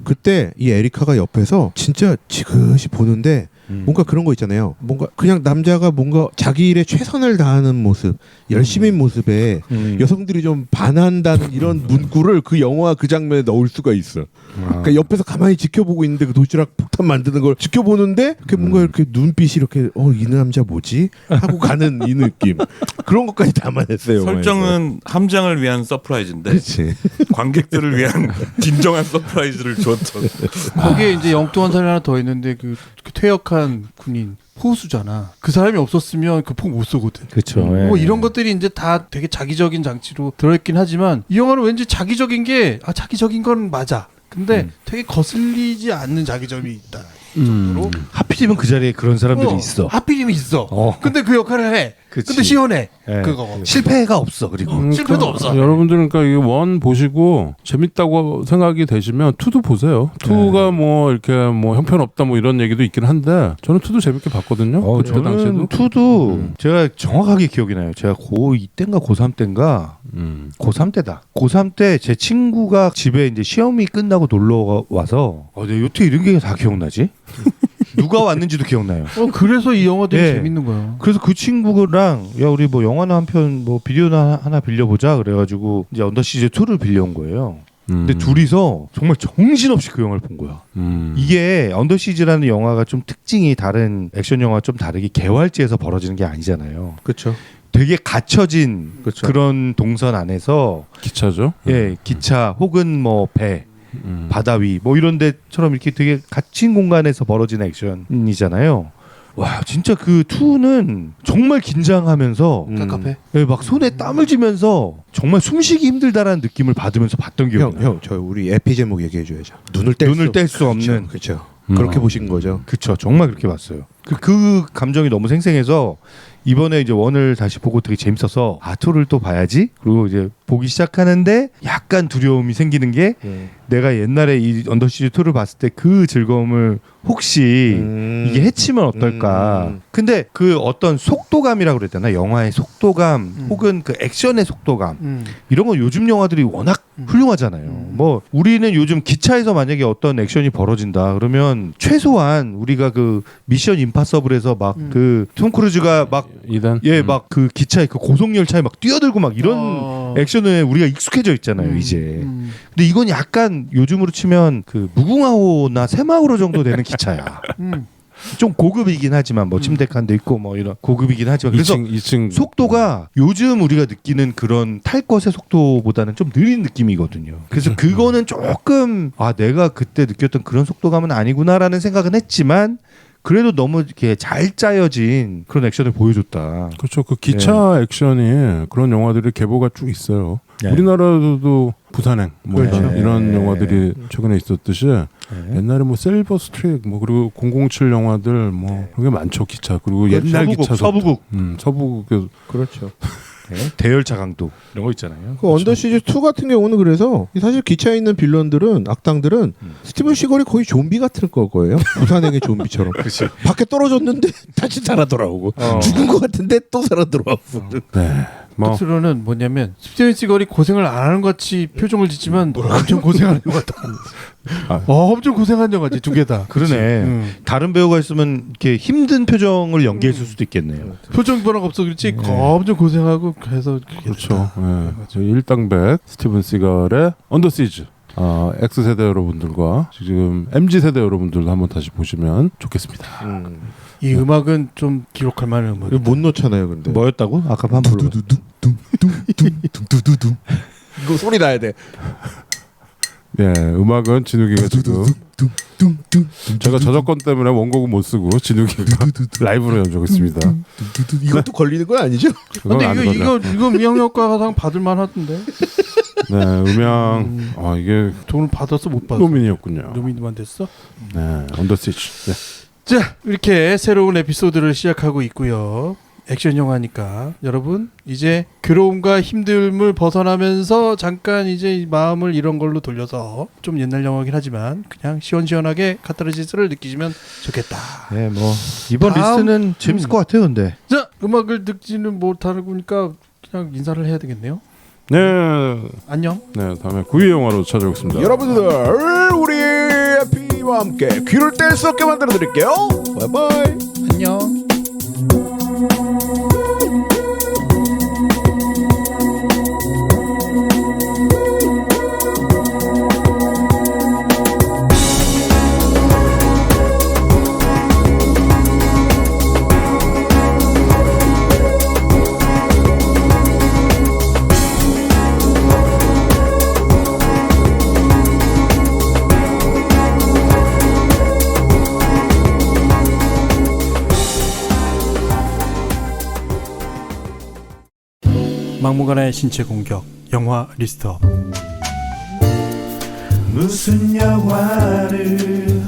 S9: 그때 이 에리카가 옆에서 진짜 지그시 보는데 뭔가 그런 거 있잖아요. 뭔가 그냥 남자가 뭔가 자기 일에 최선을 다하는 모습, 열심인 모습에 여성들이 좀 반한다는 이런 문구를 그 영화 그 장면에 넣을 수가 있어. 그러니까 옆에서 가만히 지켜보고 있는데 그 도시락 폭탄 만드는 걸 지켜보는데 그 뭔가 이렇게 눈빛이 이렇게 이 남자 뭐지? 하고 가는 이 느낌. 그런 것까지 담아냈어요.
S11: 설정은 함장을 위한 서프라이즈인데
S9: 그치.
S11: 관객들을 위한 진정한 서프라이즈를 줬던.
S10: 거기에 이제 영뚱한 사람이 하나 더 있는데 그 퇴역한 군인 포수잖아. 그 사람이 없었으면 그 폭 못 쏘거든.
S8: 그렇죠.
S10: 뭐 이런 것들이 이제 다 되게 자기적인 장치로 들어있긴 하지만 이 영화는 왠지 자기적인 게 자기적인 건 맞아. 근데 되게 거슬리지 않는 자기점이 있다. 정도로
S8: 하필이면 그 자리에 그런 사람들이 있어.
S10: 하필이면 있어. 근데 그 역할을 해.
S8: 그치.
S10: 근데 시원해.
S8: 네.
S10: 그거
S8: 실패가 없어. 그리고
S10: 실패도 없어.
S7: 여러분들은 그러니까 이게 원 보시고 재밌다고 생각이 되시면 투도 보세요. 투가 뭐 이렇게 뭐 형편없다 뭐 이런 얘기도 있긴 한데 저는 투도 재밌게 봤거든요. 그때
S8: 저는
S7: 당시에도.
S8: 투도 제가 정확하게 기억이 나요. 제가 고2 때인가 고3 때인가 고3 때다. 고3 때 제 친구가 집에 이제 시험이 끝나고 놀러 와서 내가 어떻게 이런 게 다 기억나지? 누가 왔는지도 기억나요.
S10: 그래서 이 영화들이
S8: 네.
S10: 재밌는 거야.
S8: 그래서 그 친구랑 우리 뭐 영화나 한 편 뭐 비디오나 하나 빌려보자 그래가지고 이제 언더시즈 2를 빌려온 거예요. 근데 둘이서 정말 정신없이 그 영화를 본 거야. 이게 언더시즈라는 영화가 좀 특징이 다른 액션 영화 좀 다르게 개활지에서 벌어지는 게 아니잖아요.
S9: 그렇죠.
S8: 되게 갇혀진
S9: 그쵸.
S8: 그런 동선 안에서
S7: 기차죠.
S8: 기차 혹은 뭐 배, 바다 위 뭐 이런 데처럼 이렇게 되게 갇힌 공간에서 벌어지는 액션이잖아요. 와 진짜 그 2는 정말 긴장하면서
S10: 깝깝해.
S8: 막 손에 땀을 쥐면서 정말 숨쉬기 힘들다라는 느낌을 받으면서 봤던 기억이 나요.
S9: 저 우리 에피 제목 얘기해줘야죠. 눈을 뗄 수
S8: 없는.
S9: 그렇죠. 그렇게 보신 거죠.
S8: 그렇죠. 정말 그렇게 봤어요. 그 감정이 너무 생생해서 이번에 이제 원을 다시 보고 되게 재밌어서 투를 또 봐야지. 그리고 이제 보기 시작하는데 약간 두려움이 생기는 게 내가 옛날에 이 언더시즈 2를 봤을 때 그 즐거움을 혹시 이게 해치면 어떨까. 근데 그 어떤 속도감이라고 그래야 되나? 영화의 속도감 혹은 그 액션의 속도감 이런 건 요즘 영화들이 워낙 훌륭하잖아요. 뭐 우리는 요즘 기차에서 만약에 어떤 액션이 벌어진다 그러면 최소한 우리가 그 미션 임파서블에서 막 그 톰 크루즈가 막 막 그 기차에 그 고속 열차에 막 뛰어들고 막 이런 액션에 우리가 익숙해져 있잖아요 이제. 근데 이건 약간 요즘으로 치면 그 무궁화호나 새마을호 정도 되는 기차야. 좀 고급이긴 하지만 뭐 침대칸도 있고 뭐 이런 고급이긴 하지만 그래서
S7: 2층
S8: 속도가 요즘 우리가 느끼는 그런 탈 것의 속도보다는 좀 느린 느낌이거든요. 그래서 그거는 조금 내가 그때 느꼈던 그런 속도감은 아니구나라는 생각은 했지만 그래도 너무 이렇게 잘 짜여진 그런 액션을 보여줬다.
S7: 그렇죠. 그 기차 액션이 그런 영화들이 계보가 쭉 있어요.
S8: 네.
S7: 우리나라도 부산행 뭐
S8: 그렇죠.
S7: 이런 영화들이 최근에 있었듯이 옛날에 뭐 셀버 스트릭 뭐 그리고 007 영화들 뭐 그런 게 많죠. 기차 그리고 옛날 기차
S8: 서부국
S7: 서부국
S9: 그렇죠.
S8: 대열차 강도 이런 거 있잖아요.
S9: 그 언더시즈 2 같은 경우는 그래서 사실 기차에 있는 빌런들은 악당들은 스티븐 시걸이 거의 좀비 같을 거예요. 부산행의 좀비처럼. 밖에 떨어졌는데 다시 살아 돌아오고 죽은 것 같은데 또 살아 돌아오고.
S7: 네.
S10: 끝으로는 뭐냐면 스티븐 시걸이 고생을 안 하는 것 같이 표정을 짓지만 엄청 고생하는 것 같다. 엄청 고생한 영화지 두 개 다.
S8: 그러네. 다른 배우가 있으면 이렇게 힘든 표정을 연기했을 수도 있겠네요.
S10: 표정 변화가 없어 그렇지. 엄청 고생하고 그래서
S7: 그렇죠. 저 일당백 스티븐 시걸의 언더시즈. X세대 여러분들과 지금 MZ세대 여러분들도 한번 다시 보시면 좋겠습니다.
S10: 이 음악은 좀 기록할 만한 음악.
S9: 못 놓잖아요, 근데.
S8: 뭐였다고? 아까 한번 불러.
S9: 이거 소리 나야 돼.
S7: 예, 음악은 진욱이가 지금 제가 저작권 때문에 원곡은 못 쓰고 진욱이가 라이브로 연주하고 있습니다.
S9: 이것도 걸리는 건 아니죠?
S10: 근데 이거 미용효과상 받을 만하던데.
S7: 네, 음향 이게
S10: 돈을 받았어 못 받았어?
S7: 노민이었군요.
S10: 노민만 됐어?
S7: 네, 언더 스티치. 네.
S10: 자, 이렇게 새로운 에피소드를 시작하고 있고요. 액션 영화니까 여러분 이제 괴로움과 힘듦을 벗어나면서 잠깐 이제 마음을 이런 걸로 돌려서 좀 옛날 영화긴 하지만 그냥 시원시원하게 카타르시스를 느끼시면 좋겠다.
S8: 네, 뭐 이번 리스트는 재밌을 것 같아요, 근데.
S10: 자, 음악을 듣지는 못하니까 그냥 인사를 해야 되겠네요.
S7: 네,
S10: 안녕.
S7: 네, 다음에 9위 영화로 찾아오겠습니다.
S6: 여러분들 우리 해피와 함께 귀를 뗄 수 없게 만들어 드릴게요. 바이바이.
S10: 안녕. 막무가내 신체 공격 영화 리스트업.
S12: 무슨 영화를